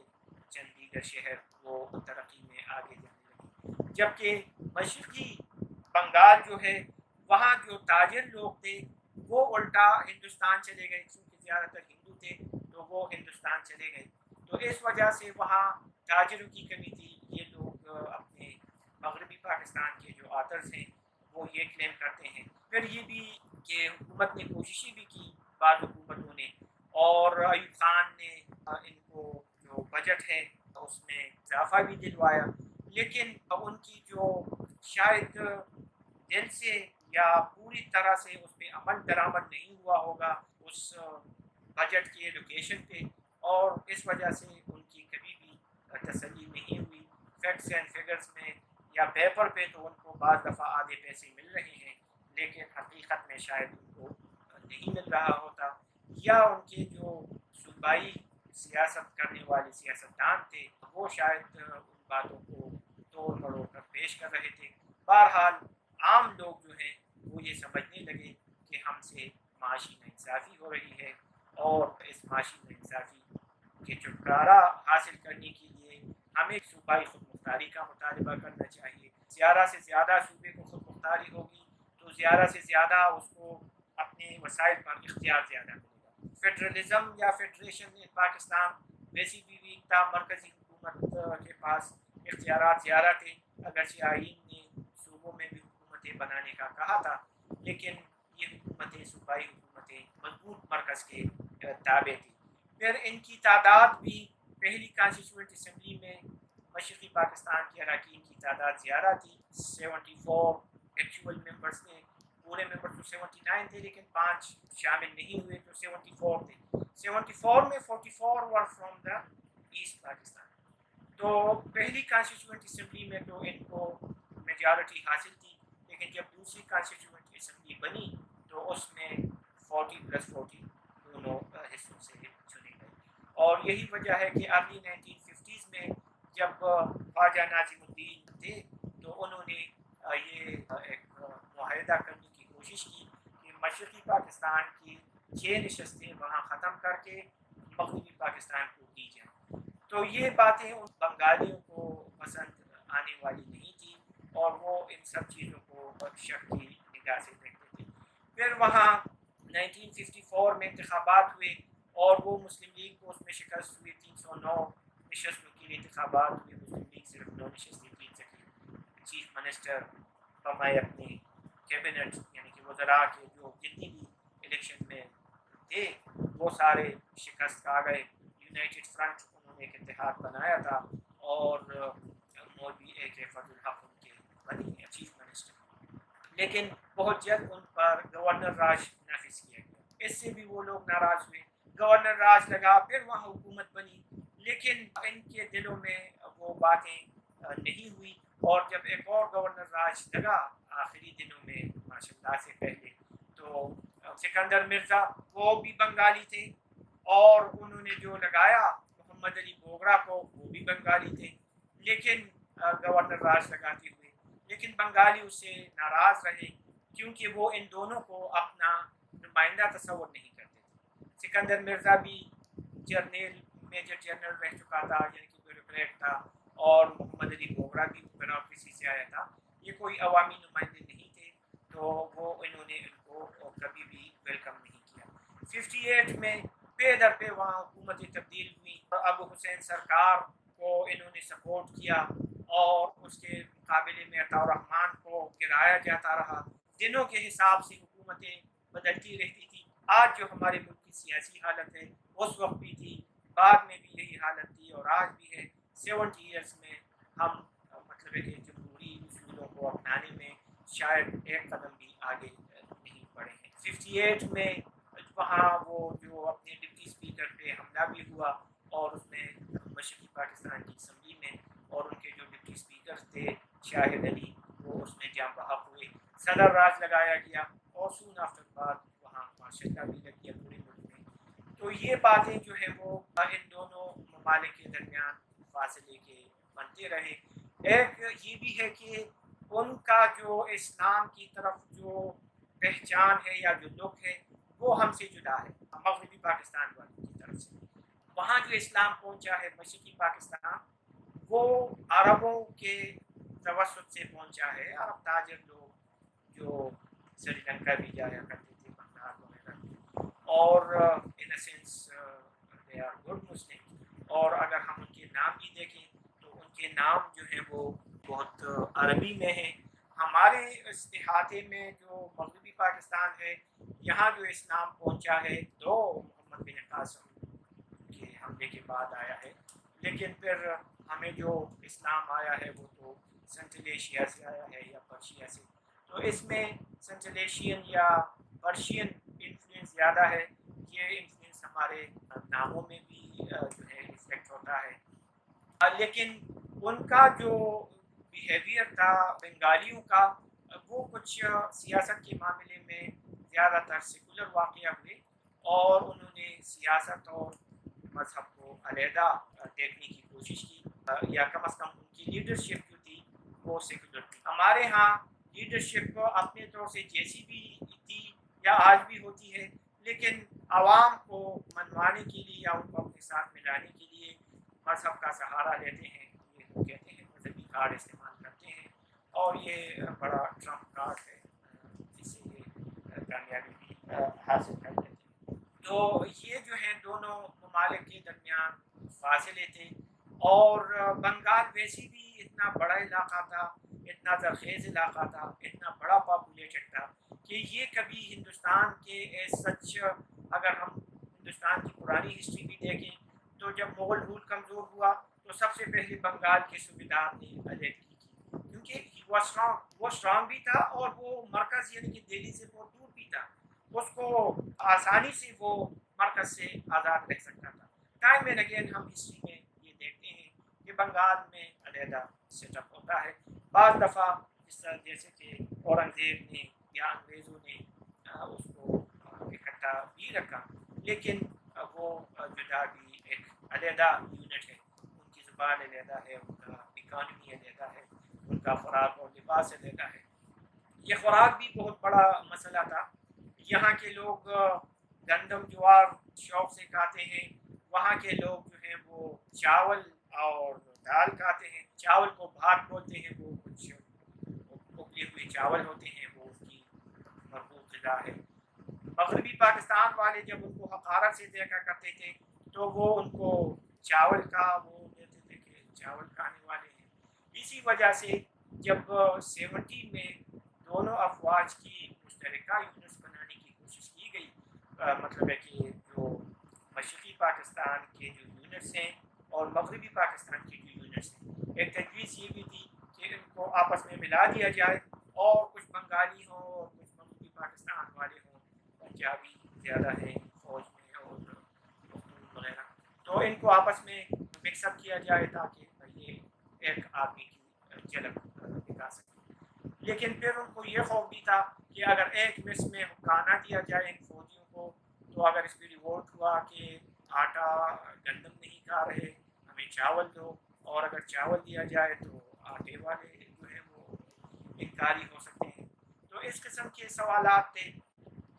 چند دیگر شہر وہ ترقی میں آگے جانے لگے۔ جبکہ مشرقی بنگال جو ہے وہاں جو تاجر لوگ تھے وہ الٹا ہندوستان چلے گئے، کیونکہ زیادہ تر ہندو تھے تو وہ ہندوستان چلے گئے، تو اس وجہ سے وہاں تاجروں کی کمی تھی۔ یہ لوگ اپنے مغربی پاکستان کے جو آتھرز ہیں وہ یہ کلیم کرتے ہیں۔ پھر یہ بھی کہ حکومت نے کوششیں بھی کی، بعض حکومتوں نے، اور ایوب خان نے ان کو جو بجٹ ہے اس میں اضافہ بھی دلوایا، لیکن ان کی جو شاید دل سے یا پوری طرح سے اس پہ عمل درآمد نہیں ہوا ہوگا اس بجٹ کی ایلوکیشن پہ، اور اس وجہ سے ان کی کبھی بھی تسلی نہیں ہوئی۔ فیکٹس اینڈ فگرز میں یا پیپر پہ تو ان کو بعض دفعہ آدھے پیسے مل رہے ہیں، لیکن حقیقت میں شاید ان کو نہیں مل رہا ہوتا، یا ان کے جو صوبائی سیاست کرنے والے سیاستدان تھے وہ شاید ان باتوں کو توڑ مروڑ کر پیش کر رہے تھے۔ بہرحال عام لوگ جو ہیں وہ یہ سمجھنے لگے کہ ہم سے معاشی ناانصافی ہو رہی ہے، اور اس معاشی ناانصافی کے چھٹکارا حاصل کرنے کے لیے ہمیں صوبائی خود مختاری کا مطالبہ کرنا چاہیے۔ زیادہ سے زیادہ صوبے کو خود مختاری ہوگی تو زیادہ سے زیادہ اس کو اپنے وسائل پر اختیار زیادہ ملے گا۔ فیڈرلزم یا فیڈریشن ان پاکستان ویسی بھی ویک تھا، مرکزی حکومت کے پاس اختیارات زیادہ تھے، اگرچہ آئین نے صوبوں میں بھی حکومتیں بنانے کا کہا تھا، لیکن یہ حکومتیں صوبائی حکومتیں مضبوط مرکز کے تابع تھی۔ پھر ان کی تعداد بھی پہلی کانسٹیٹیوئنٹ اسمبلی میں مشرقی پاکستان کے اراکین کی تعداد زیادہ تھی، 74 ایکچوئل ممبرس تھے، پورے ممبر تو 79 تھے لیکن 5 شامل نہیں ہوئے تو 74 تھے۔ 74 میں 44 ور فرام دا ایسٹ پاکستان۔ تو پہلی کانسٹیٹیوئنٹ اسمبلی میں تو ان کو میجارٹی حاصل تھی، لیکن جب دوسری کانسٹیٹیوئنٹ اسمبلی بنی تو اس میں 40+40 دونوں حصوں سے چنے گئے، اور یہی وجہ ہے کہ ارلی 1950s میں جب خواجہ ناظم الدین تھے تو انہوں نے یہ ایک معاہدہ کرنے کی کوشش کی کہ مشرقی پاکستان کی 6 نشستیں وہاں ختم کر کے مغربی پاکستان کو دی جائیں۔ تو یہ باتیں ان بنگالیوں کو پسند آنے والی نہیں تھی، اور وہ ان سب چیزوں کو شک کی نگاہ سے دیکھتے تھے۔ پھر وہاں 1954 میں انتخابات ہوئے اور وہ مسلم لیگ کو اس میں شکست ہوئی، 309 نشستوں کے لیے انتخابات ہوئے، مسلم لیگ صرف 9 نشستیں جیت سکی۔ چیف منسٹر فرمائے اپنے کیبنٹ یعنی کہ وزراء کے جو جتنی بھی الیکشن میں تھے وہ سارے شکست کھا گئے۔ یونائٹڈ فرنٹ انہوں نے ایک اتحاد بنایا تھا، اور مولوی اے فضل الحق ان کے بنی چیف منسٹر، لیکن بہت جلد ان پر گورنر راج نافذ کیا گیا۔ اس سے بھی وہ لوگ ناراض ہوئے، گورنر راج لگا، پھر وہاں حکومت بنی، لیکن ان کے دلوں میں وہ باتیں نہیں ہوئی، اور جب ایک اور گورنر راج لگا آخری دنوں میں ماشاء اللہ سے پہلے، تو سکندر مرزا وہ بھی بنگالی تھے، اور انہوں نے جو لگایا محمد علی بوگرا کو، وہ بھی بنگالی تھے، لیکن گورنر راج لگاتے ہوئے، لیکن بنگالی اس سے ناراض رہے کیونکہ وہ ان دونوں کو اپنا نمائندہ تصور نہیں کرتے تھے۔ سکندر مرزا بھی جرنیل میجر جنرل رہ چکا تھا، یعنی کہ بیوروکریٹ تھا، اور محمد علی بوگرا بھی بیوروکریسی سے آیا تھا، یہ کوئی عوامی نمائندے نہیں تھے، تو وہ انہوں نے ان کو کبھی بھی ویلکم نہیں کیا۔ 58 میں پے در پہ وہاں حکومتیں تبدیل ہوئی، ابو حسین سرکار کو انہوں نے سپورٹ کیا، اور اس کے مقابلے میں عطاء الرحمن کو گرایا جاتا رہا۔ دنوں کے حساب سے حکومتیں بدلتی رہتی تھی۔ آج جو ہمارے ملک کی سیاسی حالت ہے اس وقت بھی تھی، بعد میں بھی یہی حالت تھی، اور آج بھی ہے۔ 70 ایئرس میں ہم مطلب ہے کہ جمہوری اصولوں کو اپنانے میں شاید ایک قدم بھی آگے نہیں بڑھے ہیں۔ 58 میں وہاں وہ جو اپنے ڈپٹی اسپیکر پہ حملہ بھی ہوا، اور اس میں مشرقی پاکستان کی اسمبلی میں، اور ان کے جو ڈپٹی اسپیکر تھے شاہد علی وہ اس میں جاں بحق ہوئے، صدر راج لگایا گیا، اور سون آفٹر بعد وہاں مارشل لا بھی لگ گیا پورے ملک میں۔ تو یہ باتیں جو ہے وہ ان دونوں ممالک کے درمیان فاصلے کے بنتے رہے۔ ایک یہ بھی ہے کہ ان کا جو اسلام کی طرف جو پہچان ہے یا جو لک ہے وہ ہم سے جدا ہے، مغربی پاکستان والوں کی طرف سے۔ وہاں جو اسلام پہنچا ہے مشرقی پاکستان، وہ عربوں کے توسط سے پہنچا ہے۔ عرب تاجر لوگ جو سری لنکا بھی جایا کرتے تھے، بنگال وغیرہ، اور in a sense they are good Muslim, اور اگر ہم ان کے نام بھی دیکھیں تو ان کے نام جو ہیں وہ بہت عربی میں ہیں۔ ہمارے اس احاطے میں جو مغربی پاکستان ہے یہاں جو اسلام پہنچا ہے تو محمد بن قاسم کے حملے کے بعد آیا ہے، لیکن پھر ہمیں جو اسلام آیا ہے وہ تو سنٹرل ایشیا سے آیا ہے یا پرشیا سے، تو اس میں سنٹرل ایشین یا پرشین انفلوئنس زیادہ ہے. یہ انفلوئنس ہمارے ناموں میں بھی جو ہے ریفلیکٹ ہوتا ہے. لیکن ان کا جو بیہیویئر تھا بنگالیوں کا، وہ کچھ سیاست کے معاملے میں زیادہ تر سیکولر واقعہ ہوئے، اور انہوں نے سیاست اور مذہب کو علیحدہ دیکھنے کی کوشش کی، یا کم از کم ان کی لیڈرشپ جو تھی وہ سیکولر تھی. ہمارے ہاں لیڈرشپ اپنے طور سے جیسی بھی تھی یا آج بھی ہوتی ہے، لیکن عوام کو منوانے کے لیے یا ان کو اپنے ساتھ ملانے کے لیے مذہب کا سہارا لیتے ہیں. یہ لوگ کہتے ہیں مذہبی کارڈ استعمال کرتے ہیں، اور یہ بڑا ٹرمپ کارڈ ہے جس سے یہ کامیابی بھی حاصل کر لیتے ہیں. تو یہ جو ہیں دونوں ممالک کے درمیان فاصلے تھے. اور بنگال ویسی بھی اتنا بڑا علاقہ تھا، اتنا زرخیز علاقہ تھا، اتنا بڑا پاپولیٹڈ تھا کہ یہ کبھی ہندوستان کے ایز سچ، اگر ہم ہندوستان کی پرانی ہسٹری بھی دیکھیں تو جب مغل رول کمزور ہوا تو سب سے پہلے بنگال کے صوبیدار نے علیحدگی کی، کیونکہ وہ اسٹرانگ بھی تھا اور وہ مرکز یعنی کہ دہلی سے بہت دور بھی تھا، اس کو آسانی سے وہ مرکز سے آزاد رہ سکتا تھا. ٹائم اینڈ اگین ہم ہسٹری میں یہ دیکھتے ہیں کہ بنگال میں علیحدہ سیٹ اپ ہوتا ہے. بعض دفعہ اس طرح جیسے کہ اورنگزیب نے یا انگریزوں نے اس کو اکٹھا بھی رکھا، لیکن وہ جدا بھی ایک علیحدہ یونٹ ہے. ان کی زبان علیحدہ ہے، ان کا اکانومی علیحدہ ہے، ان کا خوراک اور لباس علیحدہ ہے. یہ خوراک بھی بہت بڑا مسئلہ تھا. یہاں کے لوگ گندم جوار شوق سے کھاتے ہیں، وہاں کے لوگ جو ہیں وہ چاول اور دال کھاتے ہیں. چاول کو بھات بولتے ہیں، وہ کچھ ابلے ہوئے چاول ہوتے ہیں، وہ ان کی مرغوب غذا ہے. مغربی پاکستان والے جب ان کو حقارت سے دیکھا کرتے تھے تو وہ ان کو چاول کا وہ کہتے تھے کہ چاول کھانے والے ہیں. اسی وجہ سے جب 70 میں دونوں افواج کی مشترکہ یونٹس بنانے کی کوشش کی گئی، مطلب ہے کہ جو مشرقی پاکستان کے جو یونٹس ہیں اور مغربی پاکستان کے جو یونٹس ہیں، ایک تجویز یہ بھی تھی کہ ان کو آپس میں ملا دیا جائے، اور کچھ بنگالی ہوں اور کچھ مغربی پاکستان والے ہوں، پنجابی زیادہ ہیں فوج میں اور وغیرہ، تو ان کو آپس میں مکس اپ کیا جائے تاکہ یہ ایک آدمی کی جھلک دکھا سکے. لیکن پھر ان کو یہ خوف بھی تھا کہ اگر ایک مس میں کھانا دیا جائے ان فوجیوں کو، تو اگر اس پہ ریوولٹ ہوا کہ آٹا گندم نہیں کھا رہے ہمیں چاول دو، اور اگر چاول دیا جائے تو آٹے والے جو ہے وہ انکاری ہو سکتے ہیں. تو اس قسم کے سوالات تھے.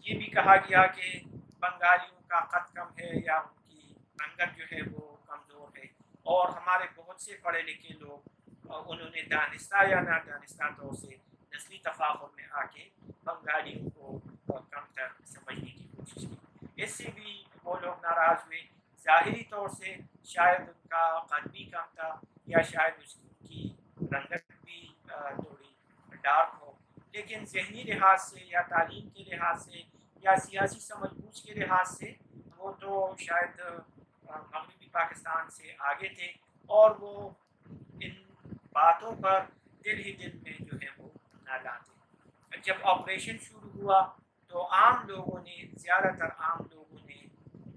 یہ بھی کہا گیا کہ بنگالیوں کا قد کم ہے یا ان کی رنگت جو ہے وہ کمزور ہے، اور ہمارے بہت سے پڑھے لکھے لوگ انہوں نے دانستہ یا نادانستہ طور سے نسلی تفاخر میں آ کے بنگالیوں کو کم تر سمجھنے کی کوشش کی. اس سے بھی وہ لوگ ناراض ہوئے. ظاہری طور سے شاید ان کا قد بھی کم تھا، یا شاید اس کی رنگت بھی تھوڑی ڈارک ہو، لیکن ذہنی لحاظ سے یا تعلیم کے لحاظ سے یا سیاسی سمجھ بوجھ کے لحاظ سے وہ تو شاید مغربی پاکستان سے آگے تھے، اور وہ ان باتوں پر دل ہی دل میں جو ہے وہ نہ لاتے. جب آپریشن شروع ہوا تو عام لوگوں نے، زیادہ تر عام لوگوں نے،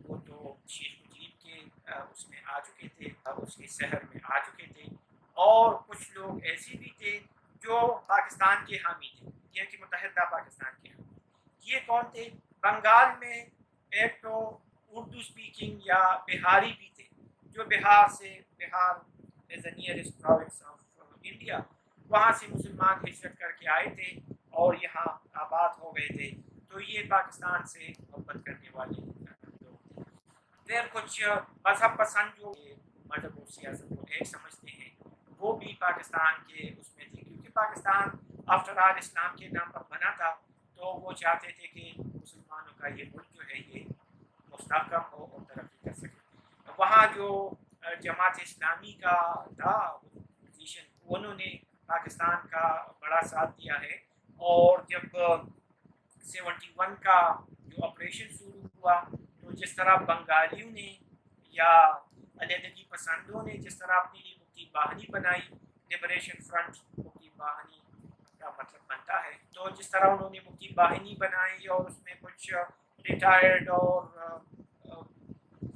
وہ تو شیخ مجیب کے اس میں آ چکے تھے، اس کے شہر میں آ چکے تھے، اور کچھ لوگ ایسے بھی تھے جو پاکستان کے حامی تھے، یہ کہ متحدہ پاکستان کے حامی. یہ کون تھے؟ بنگال میں ایک تو اردو سپیکنگ یا بہاری بھی تھے، جو بہار از the nearest province of India, وہاں سے مسلمان ہجرت کر کے آئے تھے اور یہاں آباد ہو گئے تھے. تو یہ پاکستان سے محبت کرنے والے لوگ تھے. پھر کچھ مذہب پسند جو مذہب اور سیاست کو ایک سمجھتے ہیں، وہ بھی پاکستان کے اس میں تھے، کیونکہ پاکستان آفٹر آل اسلام کے نام پر بنا تھا، تو وہ چاہتے تھے کہ مسلمانوں کا یہ ملک جو ہے یہ مستحکم ہو اور ترقی کر سکے. وہاں جو جماعت اسلامی کا تھا پوزیشن، انہوں نے پاکستان کا بڑا ساتھ دیا ہے. اور جب 71 کا جو آپریشن شروع ہوا تو جس طرح بنگالیوں نے یا علیحدگی پسندوں نے جس طرح اپنے لیے مکتی باہنی بنائی، لبریشن فرنٹ مکتی باہنی کا مطلب بنتا ہے، تو جس طرح انہوں نے مکتی باہنی بنائی اور اس میں کچھ ریٹائرڈ اور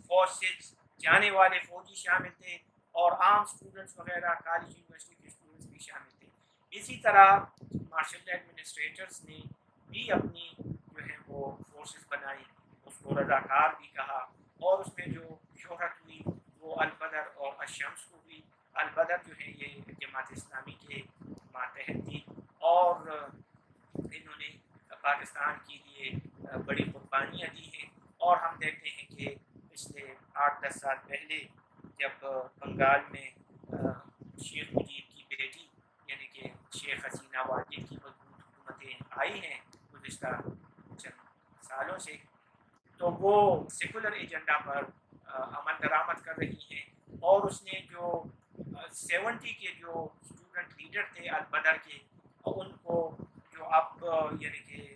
فوج سے جانے والے فوجی شامل تھے اور عام اسٹوڈنٹس وغیرہ کالج یونیورسٹی کے اسٹوڈنٹس بھی شامل تھے، اسی طرح مارشل ایڈمنسٹریٹرس نے بھی اپنی جو ہے وہ فورسز بنائی، اس کو رضاکار بھی کہا، اور اس میں جو شہرت ہوئی وہ البدر اور الشمس کو ہوئی۔ البدر جو ہے یہ جماعت اسلامی کے ماتحت تھی اور انہوں نے پاکستان کے لیے بڑی قربانیاں دی ہیں، اور ہم دیکھتے ہیں کہ پچھلے 8-10 سال پہلے جب بنگال میں شیخ مجیب کی بیٹی یعنی کہ شیخ حسینہ واجد کی مضبوط حکومتیں آئی ہیں گزشتہ چند سالوں سے، تو وہ سیکولر ایجنڈا پر عمل درآمد کر رہی ہیں، اور اس نے جو 70 کے جو اسٹوڈنٹ لیڈر تھے البدر کے، ان کو جو اب یعنی کہ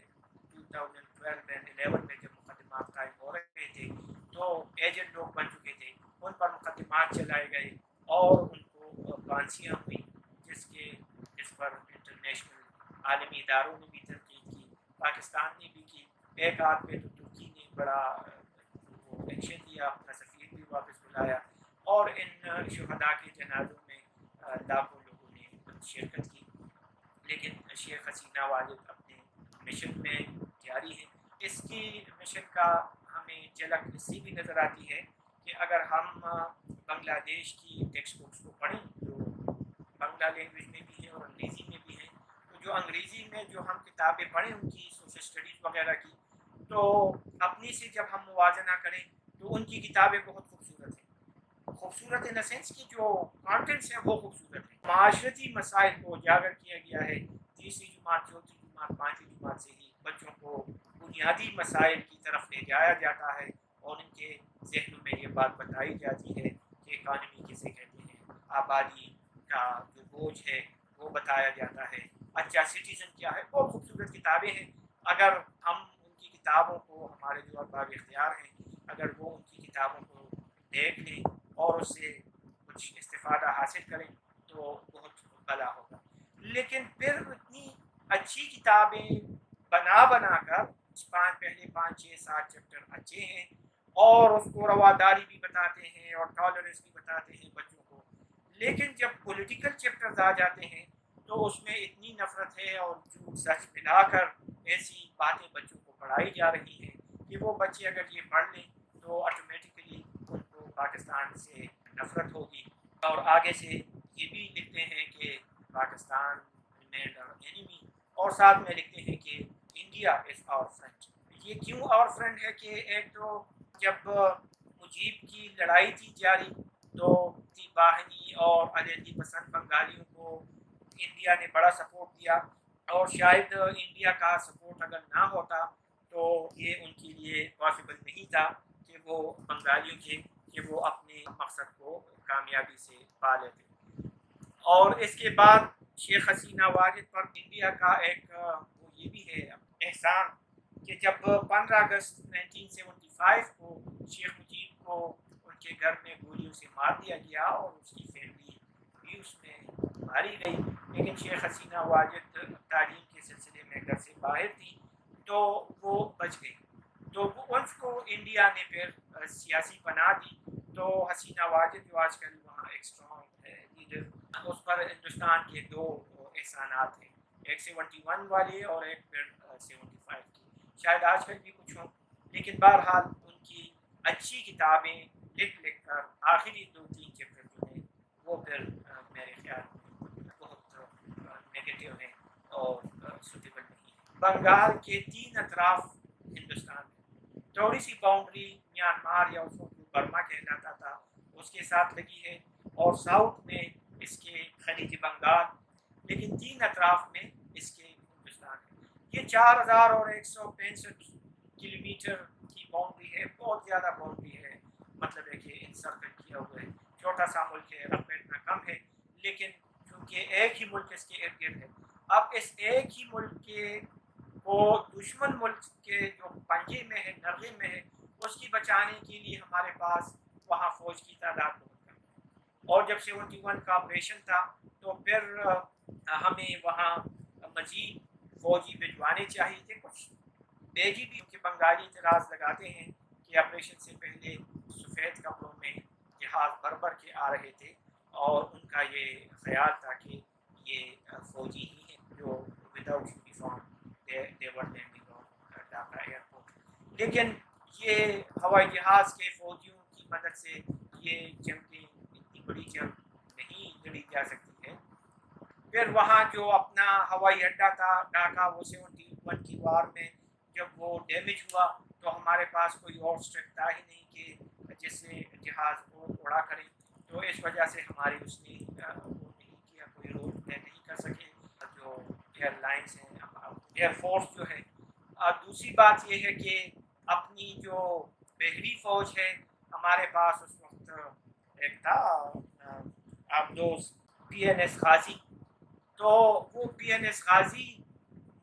2012 میں 11 میں جب مقدمات قائم ہو رہے تھے تو ایجنٹ لوگ بن چکے تھے، ان پر مقدمات چلائے گئے اور ان کو پھانسیاں ہوئیں، جس پر انٹرنیشنل عالمی اداروں نے بھی تنقید کی، پاکستان نے بھی کی، ایک آدھ پہ تو ترکی نے بڑا ایکشن لیا، اپنا سفیر بھی واپس بلایا، اور ان شہداء کے جنازوں میں لاکھوں لوگوں نے شرکت کی، لیکن شیخ حسینہ واجد اپنے مشن میں جاری ہے۔ اس کی مشن کا ہمیں جھلک اس سے بھی نظر آتی ہے کہ اگر ہم بنگلہ دیش کی ٹیکسٹ بکس کو پڑھیں جو بنگلہ لینگویج میں بھی ہیں اور انگریزی میں بھی ہیں، تو جو انگریزی میں جو ہم کتابیں پڑھیں ان کی سوشل اسٹڈیز وغیرہ کی، تو اپنی سے جب ہم موازنہ کریں تو ان کی کتابیں بہت خوبصورت ہیں، خوبصورت ان سینس کی جو کانٹینٹس ہیں وہ خوبصورت ہیں، معاشرتی مسائل کو اجاگر کیا گیا ہے، تیسری جماعت چوتھی جماعت پانچویں جماعت سے ہی بچوں کو بنیادی مسائل کی طرف لے جایا جاتا ہے اور ان کے ذہنوں میں یہ بات بتائی جاتی ہے کہ اکانومی کسے کہتے ہیں، آبادی کا جو بوجھ ہے وہ بتایا جاتا ہے، اچھا سٹیزن کیا ہے، بہت خوبصورت کتابیں ہیں۔ اگر ہم ان کی کتابوں کو، ہمارے جو ارباب اختیار ہیں، اگر وہ ان کی کتابوں کو دیکھ لیں اور اس سے کچھ استفادہ حاصل کریں تو بہت بھلا ہوگا، لیکن پھر اتنی اچھی کتابیں بنا کر پہلے 5 6 7 چیپٹر اچھے ہیں اور اس کو رواداری بھی بتاتے ہیں اور ٹالرنس بھی بتاتے ہیں بچوں کو، لیکن جب پولیٹیکل چیپٹرز آ جاتے ہیں تو اس میں اتنی نفرت ہے اور جھوٹ سچ ملا کر ایسی باتیں بچوں کو پڑھائی جا رہی ہیں کہ وہ بچے اگر یہ پڑھ لیں تو آٹومیٹکلی ان کو پاکستان سے نفرت ہوگی، اور آگے سے یہ بھی لکھتے ہیں کہ پاکستان ریمینڈ آور اینیمی، اور ساتھ میں لکھتے ہیں کہ انڈیا از آور فرینڈ۔ یہ کیوں آور فرینڈ ہے کہ ایک تو جب مجیب کی لڑائی تھی جاری تو باہنی اور علیحدگی پسند بنگالیوں کو انڈیا نے بڑا سپورٹ دیا، اور شاید انڈیا کا سپورٹ اگر نہ ہوتا تو یہ ان کے لیے پاسبل نہیں تھا کہ وہ بنگالیوں کہ وہ اپنے مقصد کو کامیابی سے پا لیتے۔ اور اس کے بعد شیخ حسینہ واجد پر انڈیا کا ایک وہ یہ بھی ہے احسان کہ جب 15 اگست 1975 کو شیخ مجیب کو ان کے گھر میں گولیوں سے مار دیا گیا اور اس کی فیملی بھی اس میں ماری گئی، لیکن شیخ حسینہ واجد تعلیم کے سلسلے میں گھر سے باہر تھی تو وہ بچ گئی، تو ان کو انڈیا نے پھر سیاسی پناہ دی، تو حسینہ واجد جو آج کل وہاں ایک اسٹرانگ لیڈر، اس پر ہندوستان کے 2 احسانات ہیں، ایک 71 والے اور ایک پھر 75 کی، شاید آج کل بھی کچھ ہوں، لیکن بہرحال ان کی اچھی کتابیں لکھ کر آخری 2-3 چیپٹر جو ہیں وہ پھر میرے خیال میں بہت نگیٹو ہیں اور سوٹیبل نہیں ہیں۔ بنگال کے 3 اطراف ہندوستان میں تھوڑی سی باؤنڈری میانمار یا اس کو برما کہلاتا تھا اس کے ساتھ لگی ہے، اور ساؤتھ میں اس کے خلیج بنگال، لیکن 3 اطراف میں اس کے ہندوستان ہے۔ یہ 4165 کلومیٹر کی باؤنڈری ہے، بہت زیادہ باؤنڈری ہے، مطلب ہے کہ انسرکل کیا ہوا ہے، چھوٹا سا ملک ہے، رقبے اتنا کم ہے، لیکن چونکہ ایک ہی ملک اس کے ارد گرد ہے، اب اس ایک ہی ملک کے کو دشمن ملک کے جو پنجے میں ہے، نرغے میں ہے، اس کی بچانے کے لیے ہمارے پاس وہاں فوج کی تعداد بہت کم، اور جب 71 کا آپریشن تھا تو پھر ہمیں وہاں مزید فوجی بھجوانے چاہیے تھے، کچھ بیجی بھی، کہ بنگالی اعتراض لگاتے ہیں کہ آپریشن سے پہلے سفید کپڑوں میں جہاز بھر بھر کے آ رہے تھے، اور ان کا یہ خیال تھا کہ یہ فوجی ہی ہیں جو وداؤٹ یونیفارم دیور لینڈنگ آن ڈھاکہ ایئرپورٹ۔ لیکن یہ ہوائی جہاز کے فوجیوں کی مدد سے یہ جنگیں اتنی بڑی جنگ نہیں لڑی جا سکتی ہے۔ پھر وہاں جو اپنا ہوائی اڈہ تھا ڈھاکہ، وہ 71 کی وار میں جب وہ ڈیمیج ہوا تو ہمارے پاس کوئی اور اسٹرک تھا ہی نہیں کہ جس سے جہاز کو اڑا کرے، تو اس وجہ سے ہماری اس نے وہ نہیں کیا، کوئی رول پلے نہیں کر سکے جو ایئر لائنس ہیں، ایئر فورس جو ہے۔ دوسری بات یہ ہے کہ اپنی جو بحری فوج ہے، ہمارے پاس اس وقت ایک تھا آبدوز پی این ایس غازی، تو وہ پی این ایس غازی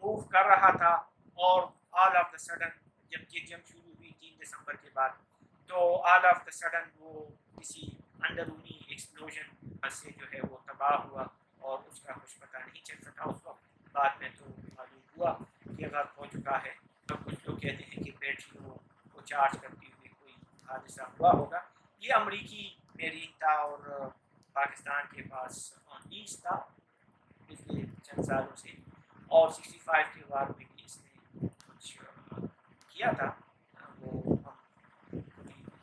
موو کر رہا تھا، اور آل آف دا سڈن جب یہ جنگ شروع ہوئی 3 دسمبر کے بعد، تو آل آف دا سڈن وہ کسی اندرونی ایکسپلوژن سے جو ہے وہ تباہ ہوا، اور اس کا کچھ پتہ نہیں چل سکا اس وقت۔ بعد میں تو معلوم ہوا کہ غرق ہو چکا ہے، تو کچھ لوگ کہتے ہیں کہ بیٹریوں کو چارج کرتے ہوئے کوئی حادثہ ہوا ہوگا۔ یہ امریکی میرین تھا، اور پاکستان کے پاس ایسٹ تھا پچھلے چند سالوں سے، اور 65 کے وار میں بھی اس نے کچھ کیا تھا، وہ ہم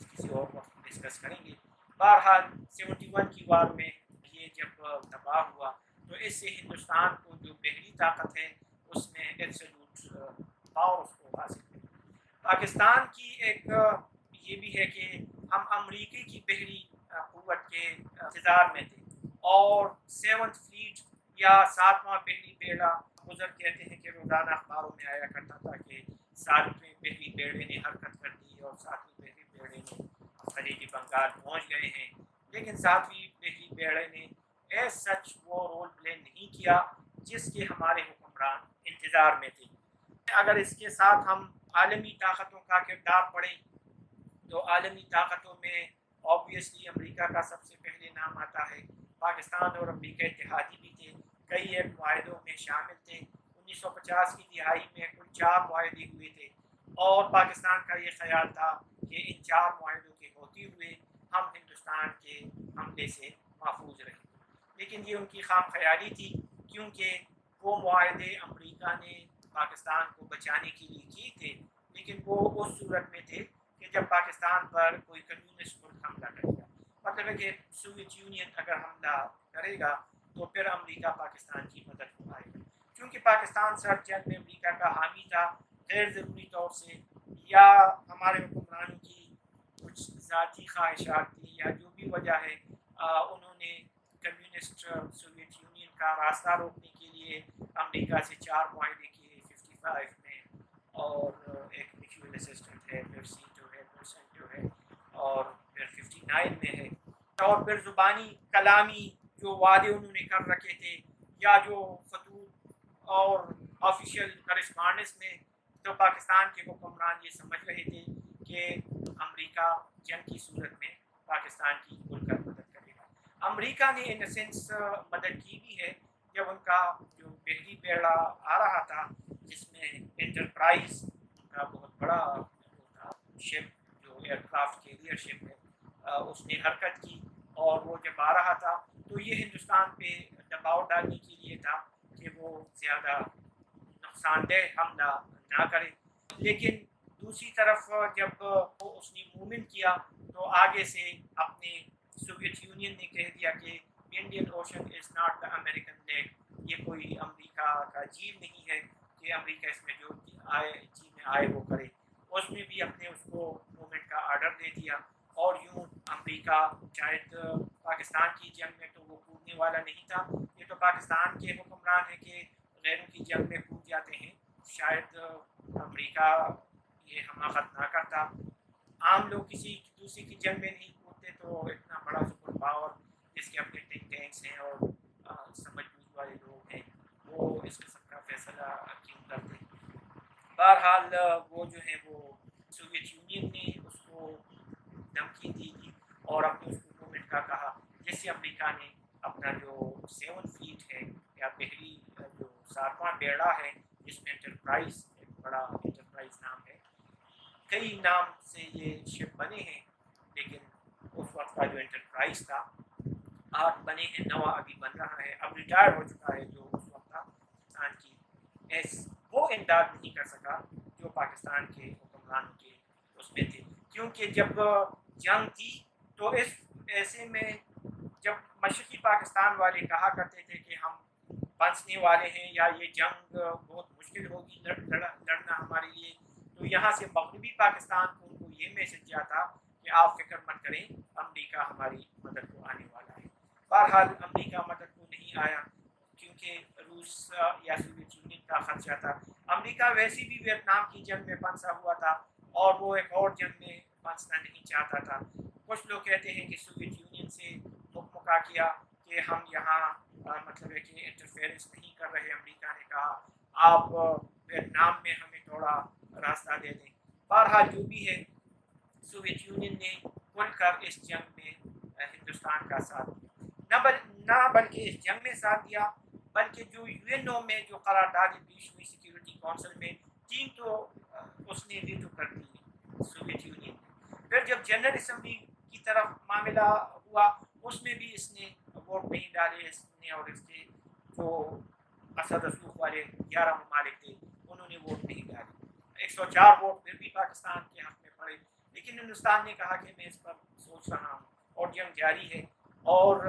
کسی اور وقت ڈسکس کریں گے۔ بہرحال 71 کی وار میں یہ جب تباہ ہوا تو اس سے ہندوستان کو جو بحری طاقت ہے اس میں ایبسولوٹ پاور اس کو حاصل ہے۔ پاکستان کی ایک یہ بھی ہے کہ ہم امریکی کی بحری قوت کے انتظار میں تھے، اور 7th فلیٹ یا 7واں بحری بیڑا، بزرگ کہتے ہیں کہ روزانہ اخباروں میں آیا کرتا تھا کہ 7ویں بحری بیڑے نے حرکت کر دی اور 7ویں بحری بیڑے نے خلیج بنگال پہنچ گئے ہیں، لیکن 7ویں بحری بیڑے نے ایز سچ وہ رول پلے نہیں کیا جس کے ہمارے حکمران انتظار میں تھے۔ اگر اس کے ساتھ ہم عالمی طاقتوں کا کردار پڑھیں تو عالمی طاقتوں میں آبویسلی امریکہ کا سب سے پہلے نام آتا ہے۔ پاکستان اور امریکہ اتحادی بھی تھے، کئی ایک معاہدوں میں شامل تھے۔ 1950 کی دہائی میں کل 4 معاہدے ہوئے تھے، اور پاکستان کا یہ خیال تھا کہ ان 4 معاہدوں کے ہوتے ہوئے ہم ہندوستان کے حملے سے محفوظ رہیں، لیکن یہ ان کی خام خیالی تھی، کیونکہ وہ معاہدے امریکہ نے پاکستان کو بچانے کے لیے کیے تھے، لیکن وہ اس صورت میں تھے کہ جب پاکستان پر کوئی کمیونسٹ ملک حملہ کرے گا، مطلب ہے کہ سوویت یونین اگر حملہ کرے گا تو پھر امریکہ پاکستان کی مدد کو آئے گا۔ چونکہ پاکستان سر جنگ میں امریکہ کا حامی تھا، غیر ضروری طور سے یا ہمارے حکمرانوں کی کچھ ذاتی خواہشات تھی یا جو بھی وجہ ہے، انہوں نے کمیونسٹ سوویت یونین کا راستہ روکنے کے لیے امریکہ سے 4 معاہدے کیے 55 میں، اور ایک میوچول اسسٹنٹ ہے، پھر سیٹو ہے، پھر سینٹو ہے، اور پھر 59 میں ہے، اور پھر زبانی کلامی جو وعدے انہوں نے کر رکھے تھے یا جو خطوط اور آفیشیل کرسپانڈنس میں، تو پاکستان کے حکمران یہ سمجھ رہے تھے کہ امریکہ جنگ کی صورت میں پاکستان کی کھل کر مدد کرے گا۔ امریکہ نے ان سینس مدد کی بھی ہے، جب ان کا جو بحری بیڑا آ رہا تھا جس میں انٹرپرائز کا بہت بڑا تھا شپ جو ایئر کرافٹ کیریئر شپ ہے، اس نے حرکت کی، اور وہ جب آ رہا تھا تو یہ ہندوستان پہ دباؤ ڈالنے کے لیے تھا کہ وہ زیادہ نقصان دہ حملہ نہ کرے، لیکن دوسری طرف جب وہ اس نے موومنٹ کیا تو آگے سے اپنے سوویت یونین نے کہہ دیا کہ Indian Ocean is not the American lake, یہ کوئی امریکہ کا جھیل نہیں ہے کہ امریکہ اس میں جو آئے جی میں آئے وہ کرے۔ اس نے بھی اپنے اس کو موومنٹ کا آرڈر دے دیا، اور یوں امریکہ شاید پاکستان کی جنگ میں تو وہ کودنے والا نہیں تھا، یہ تو پاکستان کے حکمران ہیں کہ غیروں کی جنگ میں کود جاتے ہیں، شاید امریکہ یہ حماقت نہ کرتا۔ عام لوگ کسی دوسری کی جنگ میں نہیں کودتے، تو اتنا بڑا سپر پاور جس کے اپنے تھنک ٹینکس ہیں اور سمجھ بوجھ والے لوگ ہیں، وہ اس قسم کا فیصلہ کیوں کرتے۔ بہرحال وہ جو ہے وہ سوویت یونین نے اس کو دھمکی دی تھی، اور اپنی اس موومنٹ کا کہا. جیسے امریکہ نے اپنا جو 7 فلیٹ ہے یا پہلی جو 7واں بیڑا ہے جس میں انٹرپرائز ایک بڑا انٹرپرائز نام ہے, کئی نام سے یہ شپ بنے ہیں لیکن اس وقت کا جو انٹرپرائز تھا 8 بنے ہیں, 9 ابھی بن رہا ہے, اب ریٹائر ہو چکا ہے جو اس وقت تھا پاکستان کی. وہ امداد نہیں کر سکا جو پاکستان کے حکمرانوں کے اس میں تھے, کیونکہ جب جنگ تھی تو اس ایسے میں جب مشرقی پاکستان والے کہا کرتے تھے کہ ہم پھنسنے والے ہیں یا یہ جنگ بہت مشکل ہوگی لڑنا ہمارے لیے, تو یہاں سے مغربی پاکستان کو ان کو یہ میسج جاتا کہ آپ فکر مت کریں, امریکہ ہماری مدد کو آنے والا ہے. بہرحال امریکہ مدد کو نہیں آیا کیونکہ روس یا سوویت یونین کا خدشہ تھا. امریکہ ویسے بھی ویتنام کی جنگ میں پھنسا ہوا تھا اور وہ ایک اور جنگ میں پھنسنا نہیں چاہتا تھا. کچھ لوگ کہتے ہیں کہ سوویت یونین سے مکمکا کیا کہ ہم یہاں مطلب ہے کہ انٹرفیئرنس نہیں کر رہے. امریکہ نے کہا آپ ویتنام میں ہمیں تھوڑا راستہ دے دیں. بہرحال جو بھی ہے سوویت یونین نے کھل کر اس جنگ میں ہندوستان کا ساتھ دیا, نہ بلکہ اس جنگ میں ساتھ دیا بلکہ جو یو این او میں جو قراردادیں پیش ہوئی سیکیورٹی کونسل میں 3 تو اس نے ویٹو کر دی سوویت یونین. پھر جب جنرل اسمبلی کی طرف معاملہ ہوا اس میں بھی اس نے ووٹ نہیں ڈالے اس نے, اور اس کے جو اسد رسوخ والے 11 ممالک تھے انہوں نے ووٹ نہیں ڈالے. 104 ووٹ پھر بھی پاکستان کے حق میں پڑے, لیکن ہندوستان نے کہا کہ میں اس پر سوچ رہا ہوں اور جنگ جاری ہے. اور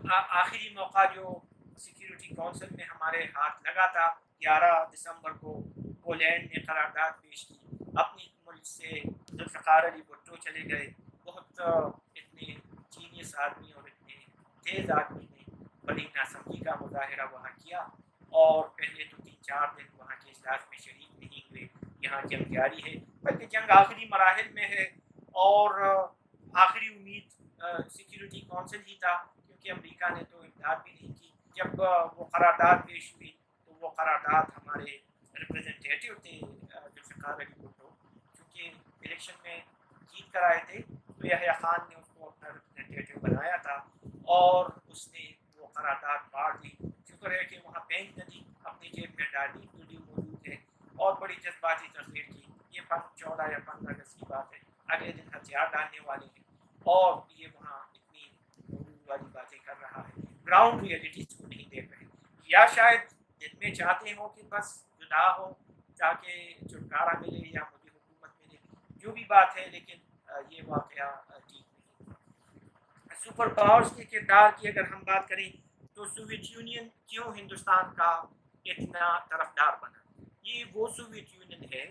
آخری موقع جو سیکیورٹی کونسل میں ہمارے ہاتھ لگا تھا 11 دسمبر کو پولینڈ نے قرارداد پیش کی. اپنی ملک سے ذوالفقار علی بھٹو چلے گئے, بہت اتنے جینیس آدمی اور اتنے تیز آدمی نے بڑی ناسمجھی کا مظاہرہ وہاں کیا, اور پہلے تو 3-4 دن وہاں کے اجلاس میں شریک نہیں ہوئے. یہاں جنگ جاری ہے بلکہ جنگ آخری مراحل میں ہے, اور آخری امید سیکیورٹی کونسل ہی تھا کیونکہ امریکہ نے تو امداد بھی نہیں کی. جب وہ قرارداد پیش ہوئی تو وہ قرارداد ہمارے ریپرزنٹیٹیو تھے ذوالفقار علی بھٹو, کیونکہ الیکشن میں جیت کر آئے تھے تو یحییٰ خان نے اس کو اپنا ریپرزنٹیٹیو بنایا تھا اور اس نے وہ قرارداد پاڑ دی. شکر ہے کہ وہاں بینک ندی اپنی جیب میں ڈالی, ویڈیو موجود ہے, اور بڑی جذباتی تقریر کی. یہ 14 یا 15 اگست کی بات ہے, اگلے دن ہتھیار ڈالنے والے ہیں اور یہ وہاں اتنی موجود والی باتیں کر رہا ہے, گراؤنڈ ریئلٹیز کو نہیں دیکھ رہے. یا شاید دل میں چاہتے ہوں کہ بس جدا ہو تاکہ چھٹکارا ملے یا مجھے حکومت ملے, جو بھی بات ہے, لیکن یہ واقعہ ٹھیک نہیں. سپر پاورز کے کردار کی اگر ہم بات کریں تو سوویت یونین کیوں ہندوستان کا اتنا طرفدار بنا؟ یہ وہ سوویت یونین ہے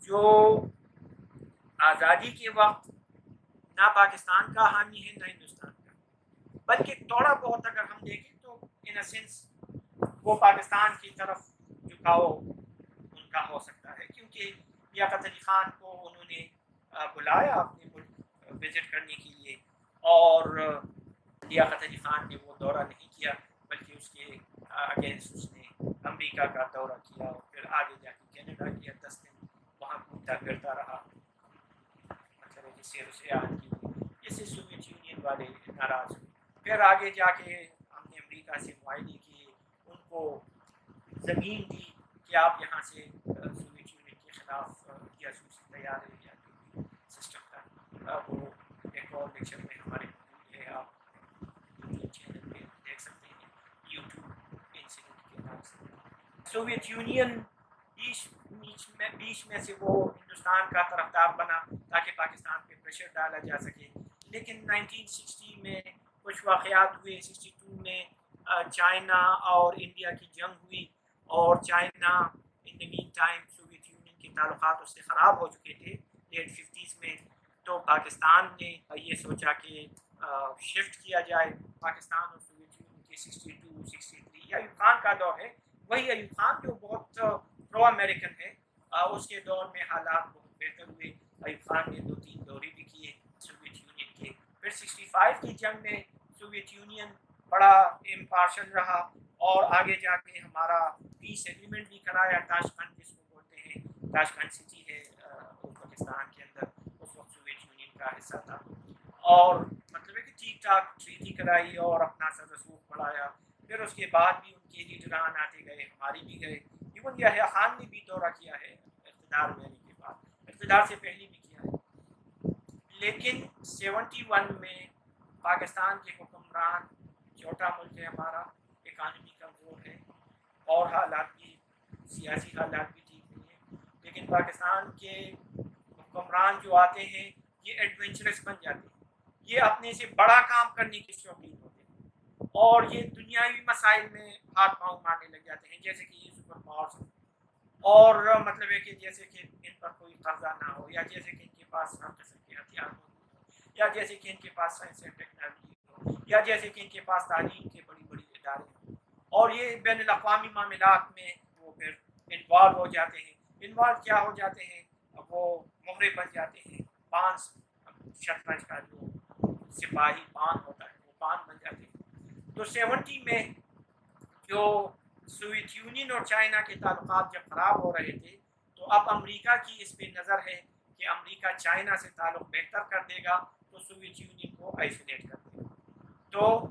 جو آزادی کے وقت نہ پاکستان کا حامی ہے نہ ہندوستان کا, بلکہ تھوڑا بہت اگر ہم دیکھیں تو ان سینس وہ پاکستان کی طرف جھکاؤ ان کا ہو سکتا ہے, کیونکہ لیاقت علی خان کو انہوں نے بلایا اپنے ملک وزٹ کرنے کے لیے, اور لیاقت علی خان نے وہ دورہ نہیں کیا بلکہ اس کے اگینسٹ اس نے امریکہ کا دورہ کیا اور پھر آگے جا کے کینیڈا کیا. 10 دن وہاں گھومتا پھرتا رہا, مطلب ہے کہ سیر و سیاحت کی. اس سے سوویت یونین والے ناراض ہوئے. پھر آگے جا کے ہم نے امریکہ سے معاہدے کیے, ان کو زمین دی کہ آپ یہاں سے سوویت یونین کے خلاف جاسوسی تیار ہے یا جو بھی سسٹم تھا. وہ ایک اور لیکچر میں ہمارے موجود ہے, آپ چینل پہ دیکھ سکتے ہیں, یوٹیوب انسٹیٹیوٹ کے نام سے. سوویت یونین بیچ میں سے وہ ہندوستان کا طرفدار بنا تاکہ پاکستان پہ پریشر ڈالا جا سکے. لیکن 1960 میں کچھ واقعات ہوئے, 62 میں چائنا اور انڈیا کی جنگ ہوئی, اور China in the mean time Soviet Union کے تعلقات اس سے خراب ہو چکے تھے لیٹ 50s میں. تو پاکستان نے یہ سوچا کہ شفٹ کیا جائے پاکستان اور سوویت یونین کے 62 63 یا ایوب خان کا دور ہے, وہی ایوب خان جو بہت پرو امریکن ہے, اس کے دور میں حالات بہت بہتر ہوئے. ایوب خان نے 2-3 دورے بھی کیے سوویت یونین کے. پھر 65 کی جنگ میں سوویت یونین بڑا امپارشل رہا اور آگے جا کے ہمارا پیس ایگریمنٹ بھی کرایا, تاشقند جس کو بولتے ہیں, تاشقند سٹی ہے پاکستان کے اندر, اس وقت سوویت یونین کا حصہ تھا. اور مطلب ہے کہ ٹھیک ٹھاک ٹریٹی کرائی اور اپنا سر رسوخ بڑھایا. پھر اس کے بعد بھی ان کے لیڈران آتے گئے, ہماری بھی گئے. ایون یحییٰ خان نے بھی دورہ کیا ہے اقتدار میں آنے کے بعد, اقتدار سے پہلے بھی کیا ہے. لیکن 71 میں پاکستان کے حکمران, چھوٹا ملک ہے ہمارا, اکانومی کمزور ہے اور حالات بھی سیاسی حالات بھی ٹھیک نہیں ہیں, لیکن پاکستان کے حکمران جو آتے ہیں یہ ایڈونچرس بن جاتے ہیں, یہ اپنے سے بڑا کام کرنے کی شوقین ہوتے ہیں اور یہ دنیاوی مسائل میں ہاتھ پاؤں مارنے لگ جاتے ہیں, جیسے کہ یہ سپر پاورز اور مطلب ہے کہ جیسے کہ ان پر کوئی قبضہ نہ ہو, یا جیسے کہ ان کے پاس ہر قسم کے ہتھیار ہو, یا جیسے کہ ان کے پاس سائنس اینڈ ٹیکنالوجی ہو, یا جیسے کہ ان کے پاس تعلیم کے بڑی بڑی ادارے ہوں, اور یہ بین الاقوامی معاملات میں وہ پھر انوالو ہو جاتے ہیں. انوالو کیا ہو جاتے ہیں, وہ مہرے بن جاتے ہیں, پانچ شطرنج کا جو سپاہی پان ہوتا ہے وہ پان بن جاتے ہیں. تو 70 میں جو سوویت یونین اور چائنا کے تعلقات جب خراب ہو رہے تھے تو اب امریکہ کی اس پہ نظر ہے کہ امریکہ چائنا سے تعلق بہتر کر دے گا تو سوویت یونین کو آئسولیٹ کر دے گا. تو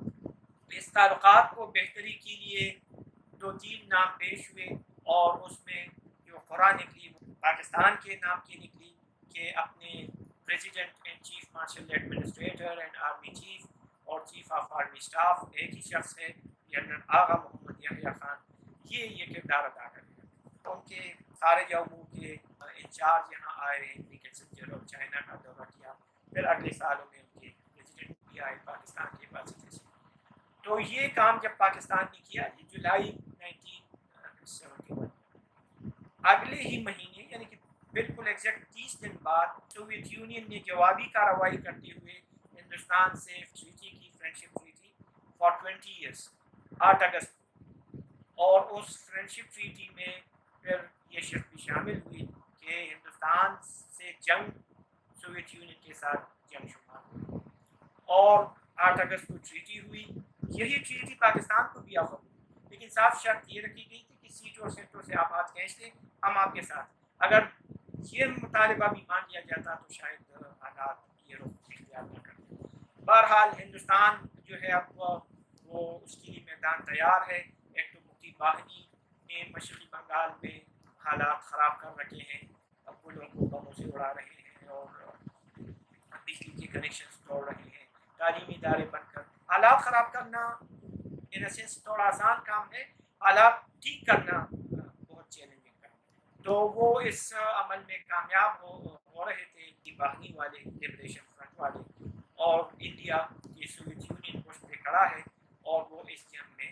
اس تعلقات کو بہتری کے لیے 2-3 نام پیش ہوئے اور اس میں جو قرآن نکلی وہ پاکستان کے نام کی نکلی کہ اپنے president and chief marshal administrator and army chief اور چیف آف آرمی اسٹاف ایک ہی شخص ہے, جنرل آغا محمد یحییٰ خان, یہ کردار ادا کر رہے ہیں. ان کے خارجہ امور کے انچارج یہاں آئے, ہنری کسنجر, اور چائنا کا دورہ کیا. پھر اگلے سالوں میں ان کے پریزیڈنٹ بھی آئے پاکستان کے پاس سے. تو یہ کام جب پاکستان نے کیا, یہ جولائی 1971, اگلے ہی مہینے یعنی کہ بالکل ایگزیکٹ 30 دن بعد سوویت یونین نے جوابی کارروائی کرتے ہوئے ہندوستان سے ٹریٹی کی, فرینڈشپ ٹریٹی فار 20 ایئرس 8 اگست, اور اس فرینڈشپ ٹریٹی میں پھر یہ شرط بھی شامل ہوئی کہ ہندوستان سے جنگ سوویت یونین کے ساتھ جنگ شمار ہوئی, اور 8 اگست کو ٹریٹی ہوئی. یہی ٹریٹی پاکستان کو بھی آفر ہوئی, لیکن صاف شرط یہ رکھی گئی تھی کہ سیٹوں اور سیکٹروں سے آپ ہاتھ کھینچ لیں, ہم آپ کے ساتھ. اگر یہ مطالبہ بھی مان لیا جاتا تو شاید حالات یہ رخ اختیار نہ کرتے. بہرحال ہندوستان جو ہے اب وہ اس کے لیے میدان تیار ہے. ایک تو مفتی باہنی نے مشرقی بنگال میں حالات خراب کر رکھے ہیں, اب وہ لوگوں کو بموں سے اڑا رہے ہیں اور بجلی کے کنیکشنز توڑ رہے ہیں, تعلیمی ادارے بند کر. حالات خراب کرنا ان سینس تھوڑا آسان کام ہے, حالات ٹھیک کرنا بہت چیلنجنگ کام ہے. تو وہ اس عمل میں کامیاب ہو رہے تھے کہ باغی والے, لبریشن فرنٹ والے, اور انڈیا یہ سوویت یونین کو اس پہ کھڑا ہے اور وہ اس جنگ میں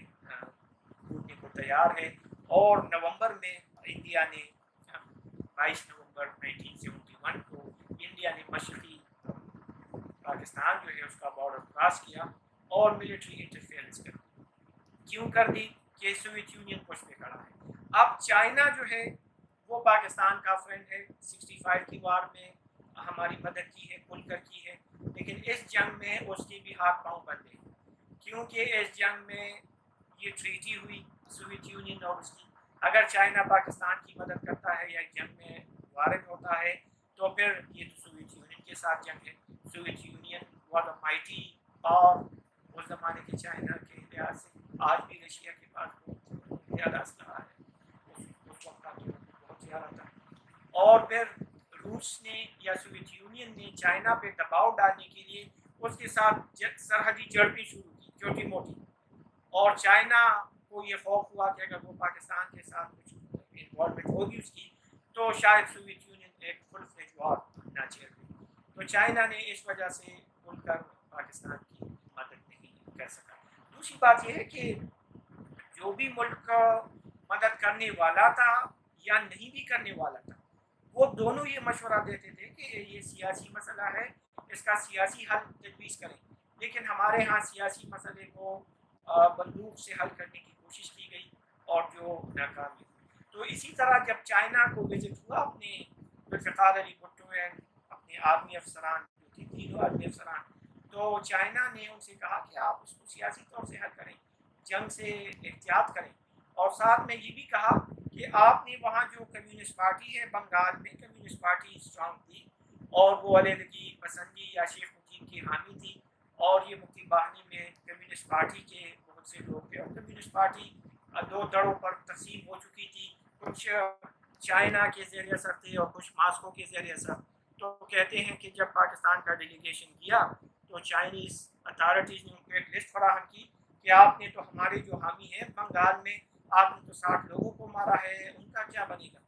ٹوٹنے کو تیار ہے. اور نومبر میں انڈیا نے 22 نومبر 1971 کو انڈیا نے مشرقی پاکستان جو ہے اس کا بارڈر کراس کیا اور ملٹری انٹرفیئرنس کر دی. کیوں کر دی؟ کہ سوویت یونین کو اس پہ کھڑا ہے. اب چائنا جو ہے وہ پاکستان کا فرینڈ ہے, 65 کی وار میں ہماری مدد کی ہے, کھل کر کی ہے, لیکن اس جنگ میں اس کے بھی ہاتھ پاؤں بندھے, کیونکہ اس جنگ میں یہ ٹریٹی ہوئی سوویت یونین اور اس کی. اگر چائنا پاکستان کی مدد کرتا ہے یا جنگ میں وارد ہوتا ہے تو پھر یہ تو سوویت یونین کے ساتھ جنگ ہے. Soviet Union was a mighty power اس زمانے کے چائنا کے لحاظ سے. آج بھی رشیا کے پاس بہت زیادہ اسلحہ ہے, اس وقت کا تو بہت زیادہ تھا. اور پھر روس نے یا سوویت یونین نے چائنا پہ دباؤ ڈالنے کے لیے اس کے ساتھ سرحدی جھڑپیں شروع کی چھوٹی موٹی, اور چائنا کو یہ خوف ہوا کہ اگر وہ پاکستان کے ساتھ کچھ انوالومنٹ ہوگی اس کی تو شاید سوویت یونین ایک فل فلیج وار نہ چھیڑ دے. تو چائنا نے اس وجہ سے کھل کر پاکستان کی مدد نہیں کر سکا. دوسری بات یہ ہے کہ جو بھی ملک مدد کرنے والا تھا یا نہیں بھی کرنے والا تھا وہ دونوں یہ مشورہ دیتے تھے کہ یہ سیاسی مسئلہ ہے, اس کا سیاسی حل تجویز کریں, لیکن ہمارے ہاں سیاسی مسئلے کو بندوق سے حل کرنے کی کوشش کی گئی اور جو ناکامی. تو اسی طرح جب چائنا کو وزٹ ہوا اپنے ذوالفقار علی بھٹو اپنے آرمی افسران جو تھے, تینوں آرمی افسران, تو چائنا نے ان سے کہا کہ آپ اس کو سیاسی طور سے حل کریں, جنگ سے احتیاط کریں, اور ساتھ میں یہ بھی کہا کہ آپ نے وہاں جو کمیونسٹ پارٹی ہے بنگال میں, کمیونسٹ پارٹی اسٹرانگ تھی اور وہ علیحدگی پسندی یا شیخ مجید ان کی حامی تھی، اور یہ مفتی باہنی میں کمیونسٹ پارٹی کے بہت سے لوگ تھے، اور کمیونسٹ پارٹی دو دڑوں پر تقسیم ہو چکی تھی، کچھ چائنا کے زیر اثر تھے اور کچھ ماسکو کے زیر اثر۔ تو کہتے ہیں کہ جب پاکستان کا ڈیلیگیشن کیا تو چائنیز اتھارٹیز نے ان کو ایک لسٹ فراہم کی کہ آپ نے تو ہمارے جو حامی ہیں بنگال میں، آپ نے تو 60 لوگوں کو مارا ہے، ان کا کیا بنے گا؟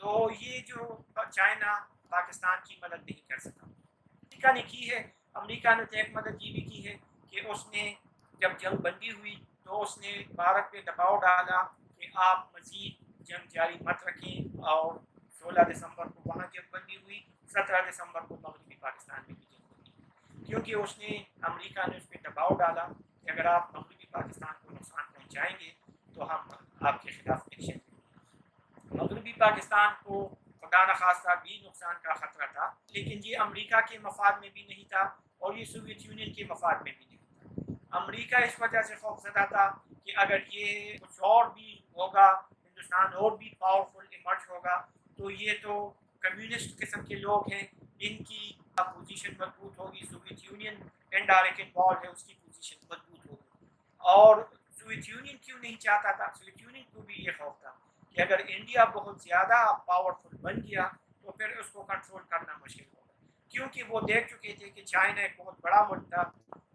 تو یہ جو چائنا پاکستان کی مدد نہیں کر سکا۔ امریکہ نے کی ہے، امریکہ نے تو ایک مدد یہ بھی کی ہے کہ اس نے جب جنگ بندی ہوئی تو اس نے بھارت پہ دباؤ ڈالا کہ آپ مزید جنگ جاری مت رکھیں، اور 16 دسمبر کو وہاں جنگ بندی ہوئی، 17 دسمبر کو مغربی پاکستان میں بھی جنگ بندی ہوئی، کیونکہ اس نے امریکہ نے اس پہ دباؤ ڈالا کہ اگر آپ مغربی پاکستان کو نقصان پہنچائیں گے تو ہم آپ کے خلاف ایکشن لیں گے۔ مغربی پاکستان کو خدا نخواستہ بھی نقصان کا خطرہ تھا، لیکن یہ امریکہ کے مفاد میں بھی نہیں تھا اور یہ سوویت یونین کے مفاد میں بھی نہیں تھا۔ امریکہ اس وجہ سے خوفزدہ تھا کہ اگر یہ کچھ اور بھی ہوگا، ہندوستان اور بھی پاورفل ایمرج ہوگا تو یہ تو کمیونسٹ قسم کے لوگ ہیں، ان کی پوزیشن مضبوط ہوگی، سوویت یونین انڈائریکٹ انوالو ہے، اس کی پوزیشن مضبوط ہوگی۔ اور سوویت یونین کیوں نہیں چاہتا تھا؟ سوویت یونین کو بھی یہ خوف تھا کہ اگر انڈیا بہت زیادہ پاورفل بن گیا تو پھر اس کو کنٹرول کرنا مشکل ہوگا، کیونکہ وہ دیکھ چکے تھے کہ چائنا ایک بہت بڑا ملک تھا،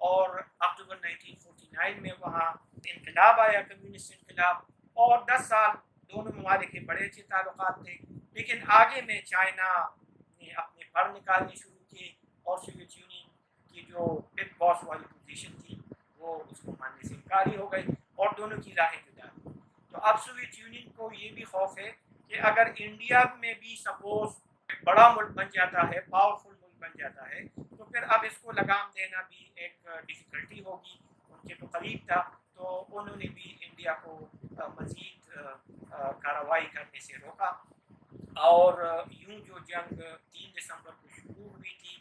اور اکتوبر 1949 میں وہاں انقلاب آیا، کمیونسٹ انقلاب، اور 10 سال دونوں ممالک کے بڑے اچھے تعلقات تھے، لیکن آگے میں چائنا نے اپنے پر نکالنے شروع کیے اور سوویت یونین کی جو بگ باس والی پوزیشن تھی وہ اس کو ماننے سے انکاری ہو گئی اور دونوں کی راہیں جدا ہوئی۔ تو اب سوویت یونین کو یہ بھی خوف ہے کہ اگر انڈیا میں بھی سپوز ایک بڑا ملک بن جاتا ہے، پاورفل ملک بن جاتا ہے، تو پھر اب اس کو لگام دینا بھی ایک ڈیفیکلٹی ہوگی، ان کے تو قریب تھا، تو انہوں نے بھی انڈیا کو مزید کارروائی کرنے سے روکا، اور یوں جو جنگ 3 دسمبر کو شروع ہوئی تھی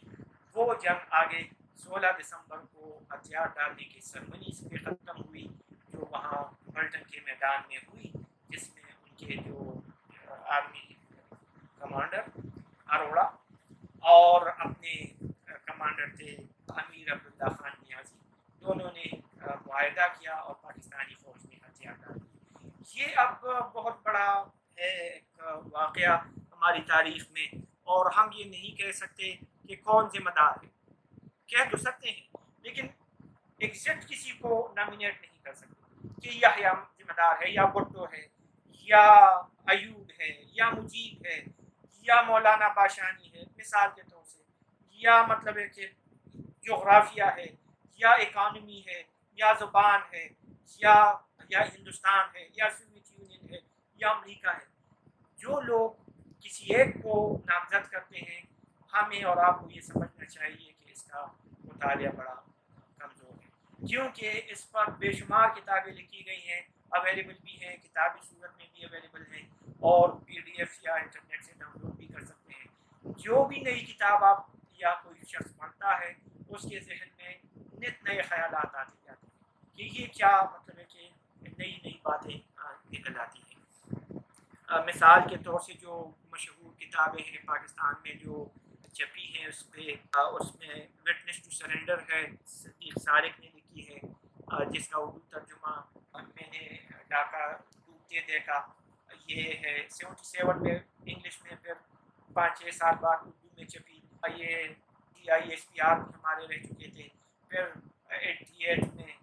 وہ جنگ آگے 16 دسمبر کو ہتھیار ڈالنے کی سرمنی سے ختم ہوئی، جو وہاں پلٹن کے میدان میں ہوئی، جس میں ان کے جو آرمی کمانڈر اروڑا اور اپنے کمانڈر تھے امیر عبداللہ خان نیازی، دونوں نے معاہدہ کیا اور پاکستانی فوج نے ہتھیار ڈال دی۔ یہ اب بہت بڑا ہے ایک واقعہ ہماری تاریخ میں، اور ہم یہ نہیں کہہ سکتے کہ کون ذمہ دار ہے، کہہ تو سکتے ہیں لیکن ایگزیکٹ کسی کو نامینیٹ نہیں کر سکتے کہ یحییٰ ذمہ دار ہے، یا بھٹو ہے، یا ایوب ہے، یا مجیب ہے، یا مولانا باشانی ہے مثال کے طور سے، یا مطلب ہے کہ جغرافیہ ہے، یا اکانومی ہے، یا زبان ہے، یا ہندوستان ہے، یا سوویت یونین ہے، یا امریکہ ہے۔ جو لوگ کسی ایک کو نامزد کرتے ہیں، ہمیں اور آپ کو یہ سمجھنا چاہیے کہ اس کا مطالعہ بڑا کمزور ہے، کیونکہ اس پر بے شمار کتابیں لکھی گئی ہیں، اویلیبل بھی ہیں، کتابی صورت میں بھی اویلیبل ہیں، اور PDF یا انٹرنیٹ سے ڈاؤن لوڈ بھی کر سکتے ہیں۔ جو بھی نئی کتاب آپ یا کوئی شخص پڑھتا ہے اس کے ذہن میں نت نئے خیالات آتے جاتے ہیں کہ یہ کیا مطلب ہے کہ نئی نئی باتیں نکل آتی ہیں۔ مثال کے طور سے جو مشہور کتابیں ہیں پاکستان میں جو چھپی ہیں، اس میں وٹنس ٹو سرنڈر ہے، صدیق سارق نے لکھی ہے، جس کا اردو ترجمہ میں نے ڈاکہ ڈوبتے دیکھا، یہ ہے 77 میں انگلش میں، پھر 5-6 سال بعد اردو میں چھپی، یہ DISPR بھی ہمارے رہ چکے تھے، پھر 88 میں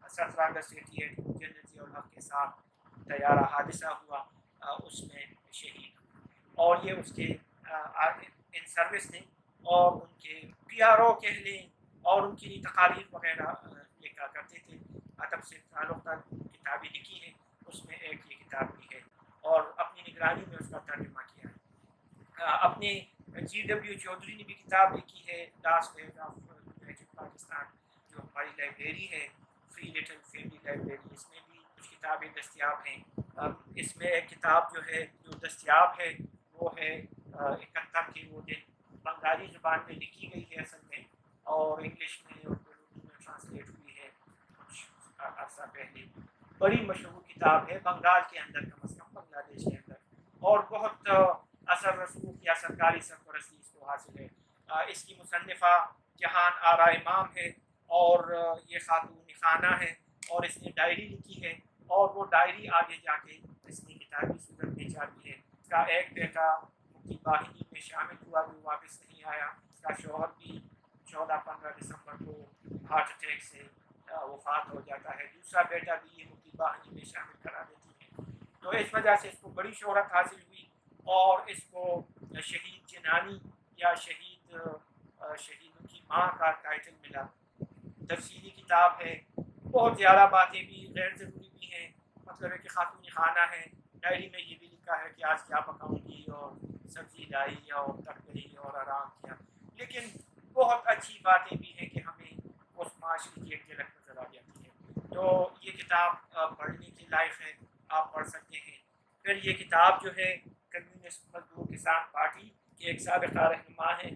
17 اگست 88 کو جنرل ضیاء الحق کے ساتھ طیارہ حادثہ ہوا، اس میں شہید ہوئے، اور یہ اس کے ان سروس نے، اور ان کے PRO کہہ لیں، اور ان کی تقاریر وغیرہ لکھا کرتے تھے، ادب سے تعلق کتابیں لکھی ہیں، اس میں ایک یہ کتاب بھی ہے، اور اپنی نگرانی میں اس کا ترجمہ کیا ہے۔ اپنے GW چودھری نے بھی کتاب لکھی ہے، last days of united Pakistan, جو ہماری لائبریری ہے، فری لٹل فیملی لائبریری، اس میں بھی کچھ کتابیں دستیاب ہیں۔ اس میں ایک کتاب جو ہے جو دستیاب ہے وہ ہے 71 کے وہ دن، بنگالی زبان میں لکھی گئی ہے اصل میں، اور انگلش میں اور اردو میں ٹرانسلیٹ ہوئی ہے کچھ عرصہ پہلے، بڑی مشہور کتاب ہے بنگال کے اندر، کم از کم بنگلہ دیش کے اندر، اور بہت اثر رسوخ یا سرکاری سرپرستی اس کو حاصل ہے۔ اس کی مصنفہ جہان آرا امام ہے اور یہ خاتون خانہ ہے اور اس نے ڈائری لکھی ہے اور وہ ڈائری آگے جا کے اس نے کتابی صورت میں چھاپی ہے. اس کا ایک بیٹا مفتی باہنی میں شامل ہوا وہ واپس نہیں آیا. اس کا شوہر بھی 14-15 دسمبر کو ہارٹ اٹیک سے وفات ہو جاتا ہے. دوسرا بیٹا بھی یہ مفتی باہنی میں شامل کرا دیتی ہے. تو اس وجہ سے اس کو بڑی شہرت حاصل ہوئی اور اس کو شہید جنانی یا شہیدوں کی ماں کا ٹائٹل ملا. تفصیلی کتاب ہے, بہت زیادہ باتیں بھی غیر ضروری بھی ہیں. مطلب ہے کہ خاتون خانہ ہے, ڈائری میں یہ بھی لکھا ہے کہ آج کیا پکاؤں گی اور سبزی لائی اور تک گئی اور آرام کیا. لیکن بہت اچھی باتیں بھی ہیں کہ ہمیں اس معاشرے کی ایک جھلک نظر آ جاتی ہے. تو یہ کتاب پڑھنے کے لائق ہے, آپ پڑھ سکتے ہیں. پھر یہ کتاب جو ہے کمیونسٹ مزدور کسان پارٹی کے ایک سابقہ رہنما ہے,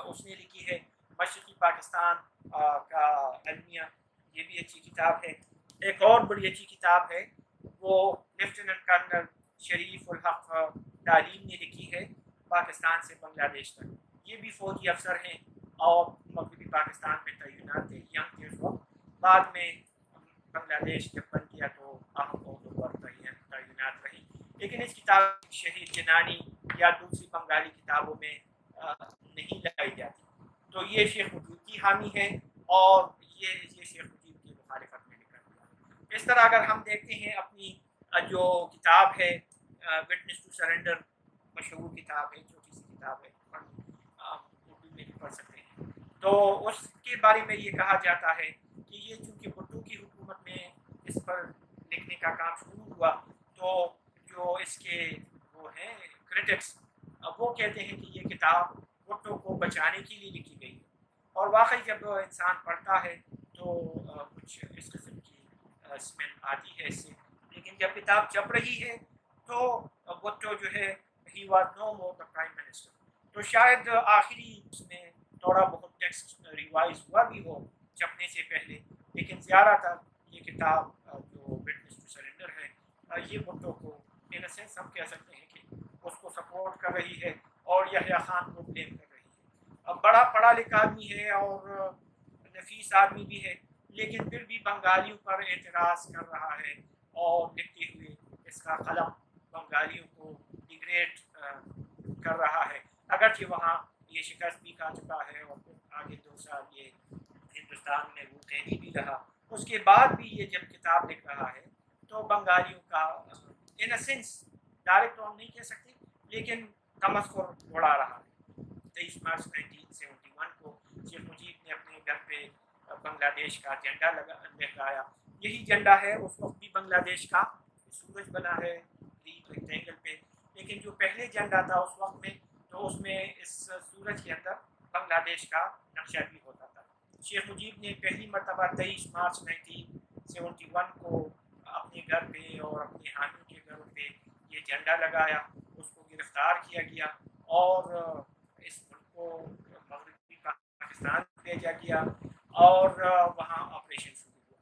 اس نے لکھی ہے. مشرقی پاکستان کا المیہ, یہ بھی اچھی کتاب ہے. ایک اور بڑی اچھی کتاب ہے وہ لیفٹیننٹ کرنل شریف الحق تعلیم نے لکھی ہے, پاکستان سے بنگلہ دیش تک. یہ بھی فوجی افسر ہیں اور مغربی پاکستان میں تعینات تھے ینگ کے وقت. بعد میں بنگلہ دیش جب بن گیا تو اہم عہدوں پر تعینات رہی. لیکن اس کتاب شہید جنانی یا دوسری بنگالی کتابوں میں نہیں لائی جاتی. تو یہ شیخ مجیب کی حامی ہے اور یہ شیخ مجیب کی مخالفت میں نکل گیا. اس طرح اگر ہم دیکھتے ہیں اپنی جو کتاب ہے وٹنس ٹو سرنڈر, مشہور کتاب ہے, چھوٹی سی کتاب ہے, اردو میں بھی پڑھ سکتے ہیں. تو اس کے بارے میں یہ کہا جاتا ہے کہ یہ چونکہ بھٹو کی حکومت میں اس پر لکھنے کا کام شروع ہوا تو جو اس کے وہ ہیں کرٹکس وہ کہتے ہیں کہ یہ کتاب بھٹو کو بچانے کے لیے لکھی گئی ہے. اور واقعی جب انسان پڑھتا ہے تو کچھ اس قسم کی اسمیل آتی ہے اس سے. لیکن جب کتاب چھپ رہی ہے تو بھٹو جو ہے he was no more the prime minister. تو شاید آخری اس میں تھوڑا بہت ٹیکسٹ ریوائز ہوا بھی ہو چھپنے سے پہلے, لیکن زیادہ تر یہ کتاب جو وٹنس ٹو سرنڈر ہے یہ بھٹو کو ان اے سینس ہم کہہ سکتے ہیں کہ اس کو سپورٹ کر رہی ہے اور یحییٰ خان کو بلیم کر رہی ہے. بڑا پڑھا لکھا آدمی ہے اور نفیس آدمی بھی ہے, لیکن پھر بھی بنگالیوں پر اعتراض کر رہا ہے اور لکھتے ہوئے اس کا قلم بنگالیوں کو ڈیگریڈ کر رہا ہے. اگرچہ وہاں یہ شکست بھی کھا چکا ہے اور پھر آگے 2 سال یہ ہندوستان میں وہ قیدی بھی رہا. اس کے بعد بھی یہ جب کتاب لکھ رہا ہے تو بنگالیوں کا ان اے سینس ڈائریکٹ ہم نہیں کہہ سکتے لیکن تمسخر اڑا رہا ہے. 23 مارچ 1971 کو شیخ مجیب نے اپنے گھر پہ بنگلہ دیش کا جھنڈا لہرایا. یہی جھنڈا ہے اس وقت بھی بنگلہ دیش کا, سورج بنا ہے ریکٹینگل پہ, لیکن جو پہلے جھنڈا تھا اس وقت میں تو اس میں اس سورج کے اندر بنگلہ دیش کا نقشہ بھی ہوتا تھا. شیخ مجیب نے پہلی مرتبہ 23 مارچ 1971 کو اپنے گھر پہ اور اپنے حامیوں کے گھروں پہ یہ جھنڈا لگایا. اس کو گرفتار کیا گیا اور اس ملک کو مغربی پاکستان بھیجا گیا اور وہاں آپریشن شروع ہوا.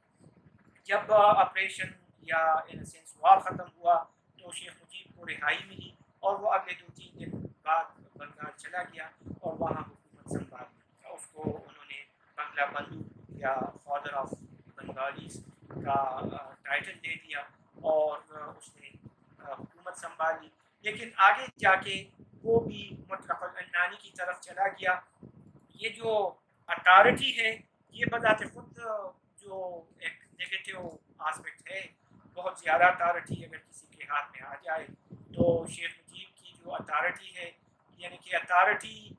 جب آپریشن یا ان سینس وار ختم ہوا تو شیخ مجیب کو رہائی ملی اور وہ اگلے 2-3 دن بعد بنگال چلا گیا اور وہاں حکومت سنبھال. اس کو انہوں نے بنگلہ بندو یا فادر آف بنگالیز کا ٹائٹل دے دیا اور اس نے حکومت سنبھالی. لیکن آگے جا کے وہ بھی مطلق العنانی کی طرف چلا گیا. یہ جو اتھارٹی ہے یہ بذات خود جو ایک نیگیٹو آسپیکٹ ہے, بہت زیادہ اتھارٹی اگر کسی کے ہاتھ میں آ جائے تو شیخ مجیب کی جو اتھارٹی ہے یعنی کہ اتھارٹی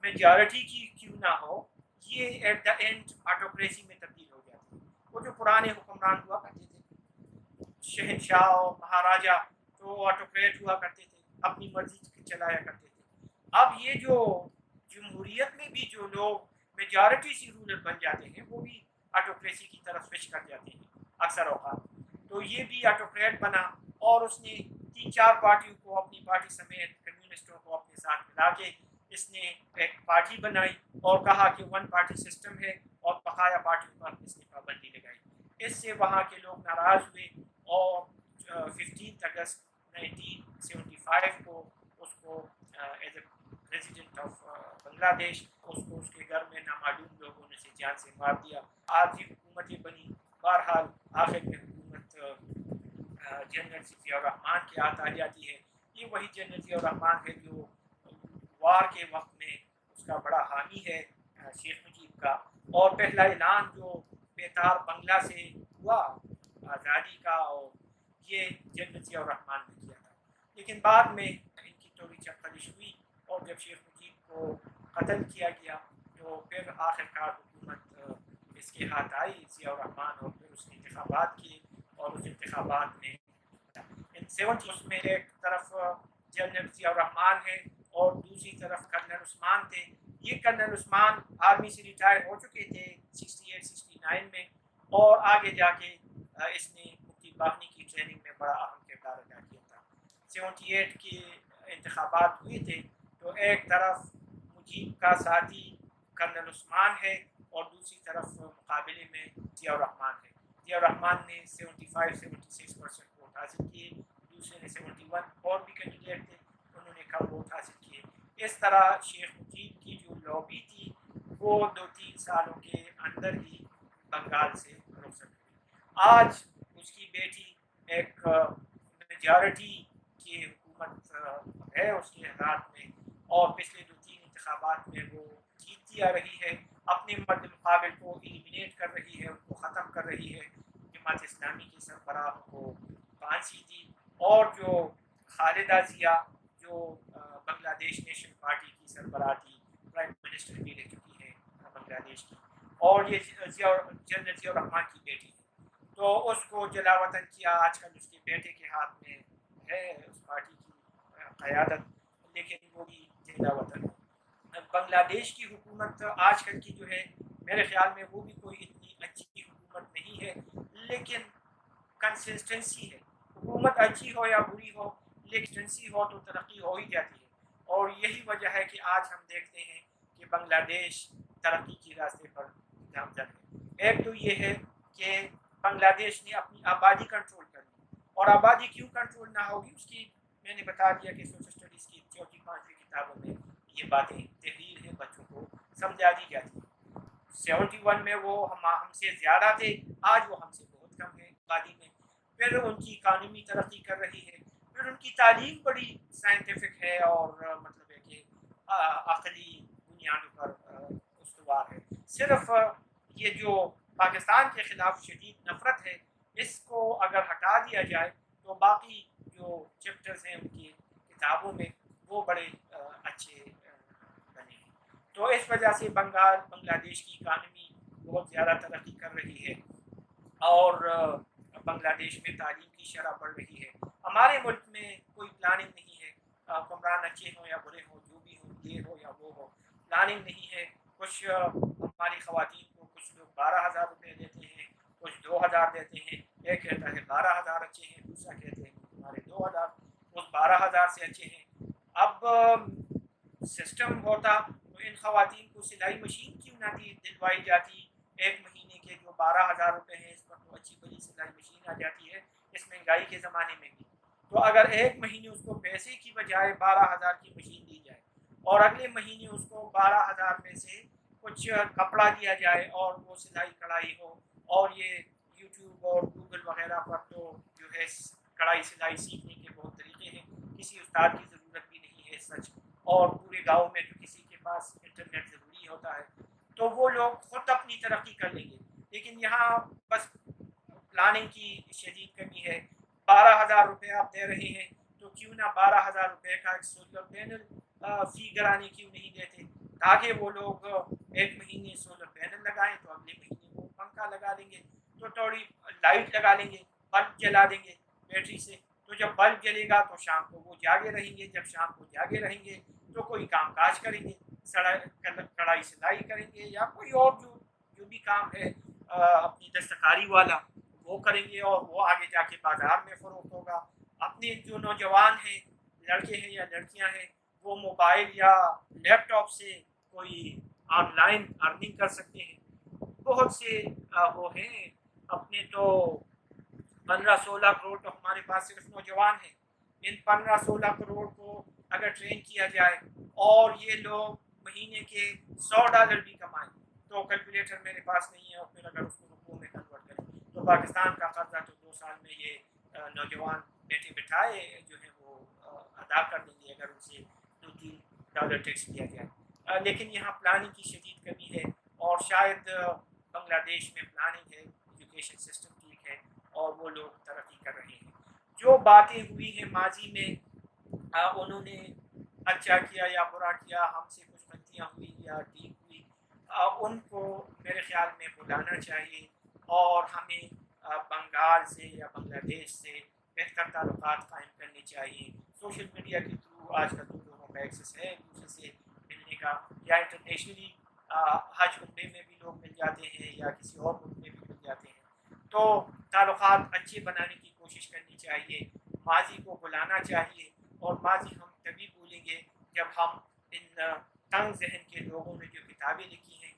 میجارٹی کی کیوں نہ ہو یہ ایٹ دا اینڈ آٹوکریسی میں تبدیل ہو جاتی ہے. وہ جو پرانے حکمران ہوا کرتے تھے شہنشاہ اور مہاراجا تو آٹوکریٹ ہوا کرتے تھے, اپنی مرضی چلایا کرتے تھے. اب یہ جو جمہوریت میں بھی جو لوگ میجارٹی سی رولر بن جاتے ہیں وہ بھی آٹوکریسی کی طرف سوئچ کر جاتے ہیں اکثر اوقات. تو یہ بھی آٹوکریٹ بنا اور اس نے 3-4 پارٹیوں کو اپنی پارٹی سمیت کمیونسٹوں کو اپنے ساتھ ملا کے اس نے ایک پارٹی بنائی اور کہا کہ 1 پارٹی سسٹم ہے اور بقایا پارٹیوں پر اس نے پابندی لگائی. اس سے وہاں کے لوگ ناراض ہوئے اور 15 اگست 1975 کو اس کو ایز اے پریزیڈنٹ آف بنگلہ دیش اس کو اس کے گھر میں نامعلوم جان سے مار دیا. آج یہ حکومتیں بنی. بہرحال آخر میں حکومت جنرل ضیاء الرحمن کے ہاتھ آ جاتی ہے. یہ وہی جنرل ضیاء الرحمن ہے جو وار کے وقت میں اس کا بڑا حامی ہے شیخ مجیب کا, اور پہلا اعلان جو بیتار بنگلہ سے ہوا آزادی کا, اور یہ جنرل ضیاء الرحمن نے کیا تھا. لیکن بعد میں ان کی تھوڑی چپکلش ہوئی, اور جب شیخ مجیب کو قتل کیا گیا تو پھر آخرکار حکومت اس کے ہاتھ آئی ضیاء الرحمن, اور پھر اس نے انتخابات کیے, اور اس انتخابات میں ان 70 میں ایک طرف جنرل ضیاء الرحمن ہے اور دوسری طرف کرنل عثمان تھے. یہ کرنل عثمان آرمی سے ریٹائر ہو چکے تھے 68-69 میں, اور آگے جا کے اس نے مفتی باقی کی ٹریننگ میں بڑا اہم کردار ادا کیا تھا. 78 کے انتخابات ہوئے تھے تو ایک طرف مجیب کا ساتھی کرنل عثمان ہے اور دوسری طرف مقابلے میں ضیاء الرحمن ہے. ضیاء الرحمن نے 75-76% ووٹ حاصل کیے, دوسرے نے 71, اور بھی کینڈیڈیٹ تھے انہوں نے کم ووٹ حاصل کیے. اس طرح شیخ مجیب کی جو لابی تھی وہ 2-3 سالوں کے اندر ہی بنگال سے رخصت ہوئی. آج اس کی بیٹی ایک میجارٹی کی حکومت ہے اس کے ہاتھ میں, اور پچھلے 2-3 انتخابات میں وہ جیتتی آ رہی ہے. اپنے مد مقابل کو ایلیمینیٹ کر رہی ہے, ان کو ختم کر رہی ہے. جماعت اسلامی کے سربراہ کو پھانسی دی, اور جو خالدہ ضیاء جو بنگلہ دیش نیشنل پارٹی کی سربراہ تھی, پرائم منسٹر بھی رہ چکی ہے بنگلہ دیش کی, اور یہ جنرل ضیاء الرحمن کی بیٹی ہے, تو اس کو جلا وطن کیا. آج کل اس کے بیٹے کے ہاتھ میں ہے اس پارٹی کی قیادت, لیکن وہ بھی جلا وطن ہے. بنگلہ دیش کی حکومت آج کل کی جو ہے میرے خیال میں وہ بھی کوئی اتنی اچھی حکومت نہیں ہے, لیکن کنسسٹنسی ہے. حکومت اچھی ہو یا بری ہو, کنسسٹنسی ہو تو ترقی ہو ہی جاتی ہے, اور یہی وجہ ہے کہ آج ہم دیکھتے ہیں کہ بنگلہ دیش ترقی کے راستے پر گامزن ہے. ایک تو یہ ہے کہ بنگلہ دیش نے اپنی آبادی کنٹرول کر لی, اور آبادی کیوں کنٹرول نہ ہوگی اس کی میں نے بتا دیا کہ سوشل اسٹڈیز کی 4-5 کتابوں میں یہ باتیں تحریر ہے, بچوں کو سمجھا دی جاتی ہے. 71 میں وہ ہم سے زیادہ تھے, آج وہ ہم سے بہت کم ہے آبادی میں. پھر ان کی اکانومی ترقی کر رہی ہے, پھر ان کی تعلیم بڑی سائنٹیفک ہے, اور مطلب ہے کہ عقلی بنیادوں پر استوار ہے. صرف یہ جو پاکستان کے خلاف شدید نفرت ہے, اس کو اگر ہٹا دیا جائے تو باقی جو چیپٹرز ہیں ان کی کتابوں میں وہ بڑے اچھے بنے ہیں. تو اس وجہ سے بنگلہ دیش کی اکانومی بہت زیادہ ترقی کر رہی ہے, اور بنگلہ دیش میں تعلیم کی شرح بڑھ رہی ہے. ہمارے ملک میں کوئی پلاننگ نہیں ہے, حکمران اچھے ہوں یا برے ہوں, جو بھی ہوں, یہ ہو یا وہ ہو, پلاننگ نہیں ہے. کچھ ہماری خواتین کو کچھ لوگ 12,000 روپے دیتے ہیں, کچھ 2,000 دیتے ہیں. ایک کہتا ہے 12,000 اچھے ہیں, دوسرا کہتے ہیں ہمارے 2,000 اس 12,000 سے اچھے ہیں. اب سسٹم ہوتا تو ان خواتین کو سلائی مشین کیوں نہ دلوائی جاتی, ایک مہینے کے جو 12,000 روپے ہیں اس پر تو اچھی بڑی سلائی مشین آ جاتی ہے اس مہنگائی کے زمانے میں بھی. تو اگر ایک مہینے اس کو پیسے کی بجائے 12,000 کی مشین دی جائے, اور اگلے مہینے اس کو 12,000 میں سے کچھ کپڑا دیا جائے اور وہ سلائی کڑھائی ہو, اور یہ یوٹیوب اور گوگل وغیرہ پر تو جو ہے کڑھائی سلائی سیکھنے کے بہت طریقے ہیں, کسی استاد کی ضرورت بھی نہیں ہے سچ, اور پورے گاؤں میں تو کسی کے پاس انٹرنیٹ ضروری ہوتا ہے, تو وہ لوگ خود اپنی ترقی کر لیں گے. لیکن یہاں بس پلاننگ کی شدید کمی ہے. 12,000 روپے آپ دے رہے ہیں تو کیوں نہ 12,000 روپے کا ایک سولر پینل فی گرانے کیوں نہیں دیتے, تاکہ وہ لوگ ایک مہینے سولر پینل لگائیں تو اگلے مہینے وہ پنکھا لگا دیں گے, تو تھوڑی لائٹ لگا لیں گے, بلب جلا دیں گے بیٹری سے, تو جب بلب جلے گا تو شام کو وہ جاگے رہیں گے, جب شام کو جاگے رہیں گے تو کوئی کام کاج کریں گے, کڑھائی سلائی کریں گے یا کوئی اور جو بھی کام ہے اپنی دستکاری والا وہ کریں گے, اور وہ آگے جا کے بازار میں فروخت ہوگا. اپنے جو نوجوان ہیں, لڑکے ہیں یا لڑکیاں ہیں, وہ موبائل یا لیپ ٹاپ سے کوئی آن لائن ارننگ کر سکتے ہیں. بہت سے وہ ہیں, اپنے تو 15-16 کروڑ تو ہمارے پاس صرف نوجوان ہیں. ان 15-16 کروڑ کو اگر ٹرین کیا جائے اور یہ لوگ مہینے کے $100 بھی کمائیں تو کیلکولیٹر میرے پاس نہیں ہے اور پھر اگر اس کو رقوع میں کنورٹ کریں تو پاکستان کا قرضہ تو 2 سال میں یہ نوجوان بیٹے بٹھائے جو ہے وہ ادا کر دیں گے اگر ان سے $2-3 ٹیکس لیا جائے. لیکن یہاں پلاننگ کی شدید کمی ہے اور شاید بنگلہ دیش میں پلاننگ ہے, ایجوکیشن سسٹم ٹھیک ہے اور وہ لوگ ترقی کر رہے ہیں. جو باتیں ہوئی ہیں ماضی میں انہوں نے اچھا کیا یا برا کیا, ہم سے کچھ غلطیاں ہوئی یا ٹھیک ہوئی, ان کو میرے خیال میں بلانا چاہیے اور ہمیں بنگال سے یا بنگلہ دیش سے بہتر تعلقات قائم کرنے چاہیے. سوشل میڈیا کے تھرو آج کل تو لوگوں کا ایکسیس ہے ایک دوسرے سے ملنے کا, یا انٹرنیشنلی حج عمرے میں بھی لوگ مل جاتے ہیں یا کسی اور ملک میں بھی مل جاتے ہیں. تو تعلقات اچھے بنانے کی کوشش کرنی چاہیے, ماضی کو بلانا چاہیے, اور ماضی ہم تبھی بھولیں گے جب ہم ان تنگ ذہن کے لوگوں نے جو کتابیں لکھی ہیں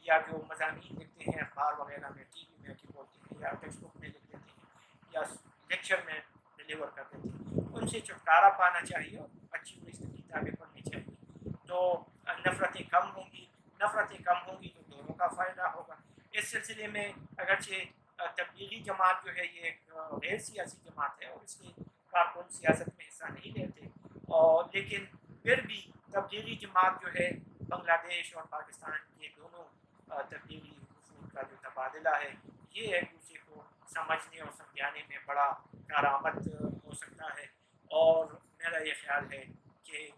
یا جو مضامین لکھتے ہیں اخبار وغیرہ میں, ٹی وی میں کی بولتے ہیں یا ٹیکسٹ بک میں لکھ دیتے ہیں یا لیکچر میں ڈلیور کر دیتے ہیں, ان سے چھٹکارا پانا چاہیے اور اچھی ہوئی کتابیں پڑھنی چاہیے. تو نفرتیں کم ہوں گی تو دونوں کا فائدہ ہوگا. اس سلسلے میں اگرچہ تبلیغی جماعت جو ہے یہ ایک غیر سیاسی جماعت ہے اور اس کے کارکن سیاست میں حصہ نہیں لیتے, اور لیکن پھر بھی تبلیغی جماعت جو ہے بنگلہ دیش اور پاکستان کے دونوں تبلیغی وفود کا جو تبادلہ ہے یہ ایک دوسرے کو سمجھنے اور سمجھانے میں بڑا کارآمد ہو سکتا ہے. اور میرا یہ خیال ہے کہ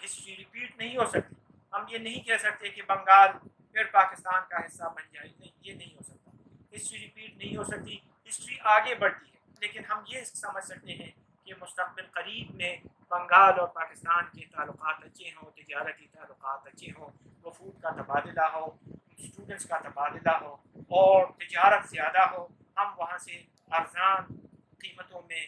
ہسٹری ریپیٹ نہیں ہو سکتی. ہم یہ نہیں کہہ سکتے کہ بنگال پھر پاکستان کا حصہ بن جائے, نہیں, یہ نہیں ہو سکتا. ہسٹری ریپیٹ نہیں ہو سکتی, ہسٹری آگے بڑھتی ہے, لیکن ہم یہ سمجھ سکتے ہیں کہ مستقبل قریب میں بنگال اور پاکستان کے تعلقات اچھے ہوں, تجارتی تعلقات اچھے ہوں, وفود کا تبادلہ ہو, اسٹوڈنٹس کا تبادلہ ہو اور تجارت زیادہ ہو. ہم وہاں سے ارزان قیمتوں میں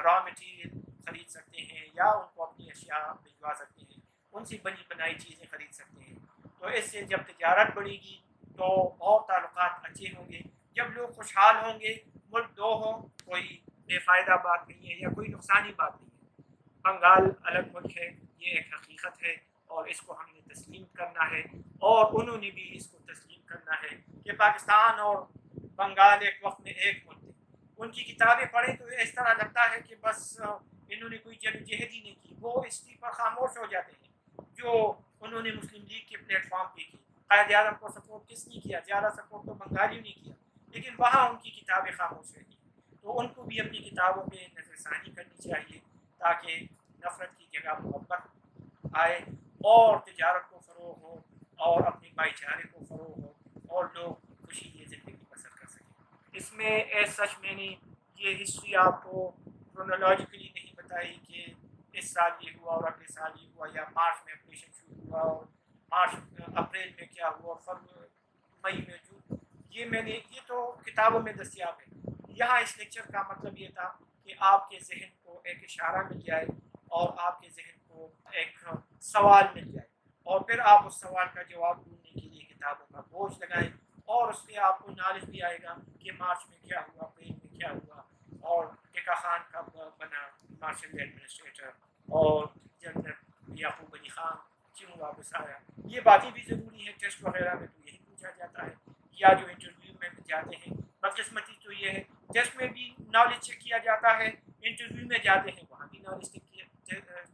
را مٹیریل خرید سکتے ہیں یا ان کو اپنی اشیاء بھجوا سکتے ہیں, ان سے بنی بنائی چیزیں خرید سکتے ہیں. تو اس سے جب تجارت بڑھے گی تو اور تعلقات اچھے ہوں گے. جب لوگ خوشحال ہوں گے, ملک دو ہوں, کوئی بے فائدہ بات نہیں ہے یا کوئی نقصانی بات نہیں ہے. بنگال الگ ملک ہے, یہ ایک حقیقت ہے اور اس کو ہم نے تسلیم کرنا ہے, اور انہوں نے بھی اس کو تسلیم کرنا ہے کہ پاکستان اور بنگال ایک وقت میں ایک ملک تھے. ان کی کتابیں پڑھیں تو اس طرح لگتا ہے کہ بس انہوں نے کوئی جدوجہد ہی نہیں کی. وہ اس پر خاموش ہو جاتے ہیں جو انہوں نے مسلم لیگ کے پلیٹ فارم پہ کی. قائد اعظم کو سپورٹ کس نے کیا؟ زیادہ سپورٹ تو بنگالیوں نے کیا, لیکن وہاں ان کی کتابیں خاموش رہی. تو ان کو بھی اپنی کتابوں پہ نظر ثانی کرنی چاہیے تاکہ نفرت کی جگہ محبت آئے اور تجارت کو فروغ ہو اور اپنے بھائی چارے کو فروغ ہو اور لوگ خوشی کی زندگی بسر کر سکیں. اس میں ایز سچ میں نے یہ ہسٹری آپ کو کرونالوجیکلی نہیں بتائی کہ اس سال یہ ہوا اور اگلے سال یہ ہوا, یا مارچ میں آپریشن شروع ہوا اور اپریل میں کیا ہوا اور مئی میں جون. یہ تو کتابوں میں دستیاب ہے. یہاں اس لیکچر کا مطلب یہ تھا کہ آپ کے ذہن کو ایک اشارہ مل جائے اور آپ کے ذہن کو ایک سوال مل جائے, اور پھر آپ اس سوال کا جواب ڈھونڈنے کے لیے کتابوں کا بوجھ لگائیں, اور اس سے آپ کو نالج بھی آئے گا کہ مارچ میں کیا ہوا, اپریل میں کیا ہوا, اور ٹیکا خان کب بنا مارشل ایڈمنسٹریٹر, اور جنرل یعقوب علی خان کیوں واپس آیا. یہ باتیں بھی ضروری ہیں. ٹیسٹ وغیرہ میں تو یہی پوچھا جاتا ہے, یا جو انٹرویو میں جاتے ہیں. بدقسمتی تو یہ ہے ٹیسٹ میں بھی نالج چیک کیا جاتا ہے, انٹرویو میں جاتے ہیں وہاں بھی نالج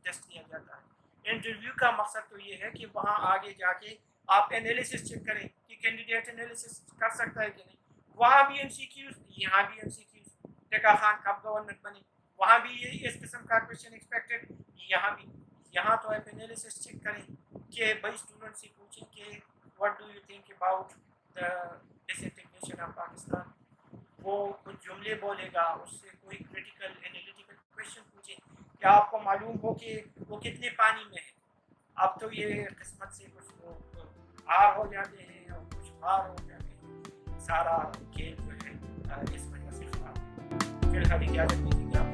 ٹیسٹ کیا جاتا ہے. انٹرویو کا مقصد تو یہ ہے کہ وہاں آگے جا کے آپ انالیسس چیک کریں کہ کینڈیڈیٹ انالیسس کر سکتا ہے کہ نہیں. وہاں بھی ایم سی کیوز, یہاں بھی ایم سی کیوز. ٹیکا خان کب گورنر بنے, وہاں بھی یہی اس قسم کا کویشچن ایکسپیکٹڈ, یہاں بھی. یہاں تو آپ انالیسس چیک کریں کہ بھائی اسٹوڈنٹ سے پوچھیں کہ what do you think about the disintegration of Pakistan. وہ کچھ جملے بولے گا, اس سے کوئی کریٹیکل انالیٹیکل کویشچن پوچھیں کہ آپ کو معلوم ہو کہ وہ کتنے پانی میں ہے. اب تو یہ قسمت سے کچھ لوگ آر ہو جاتے ہیں اور کچھ پار ہو جاتے ہیں. سارا کھیل جو ہے اس وجہ سے خراب ہے. پھر خالی اجازت دیجیے.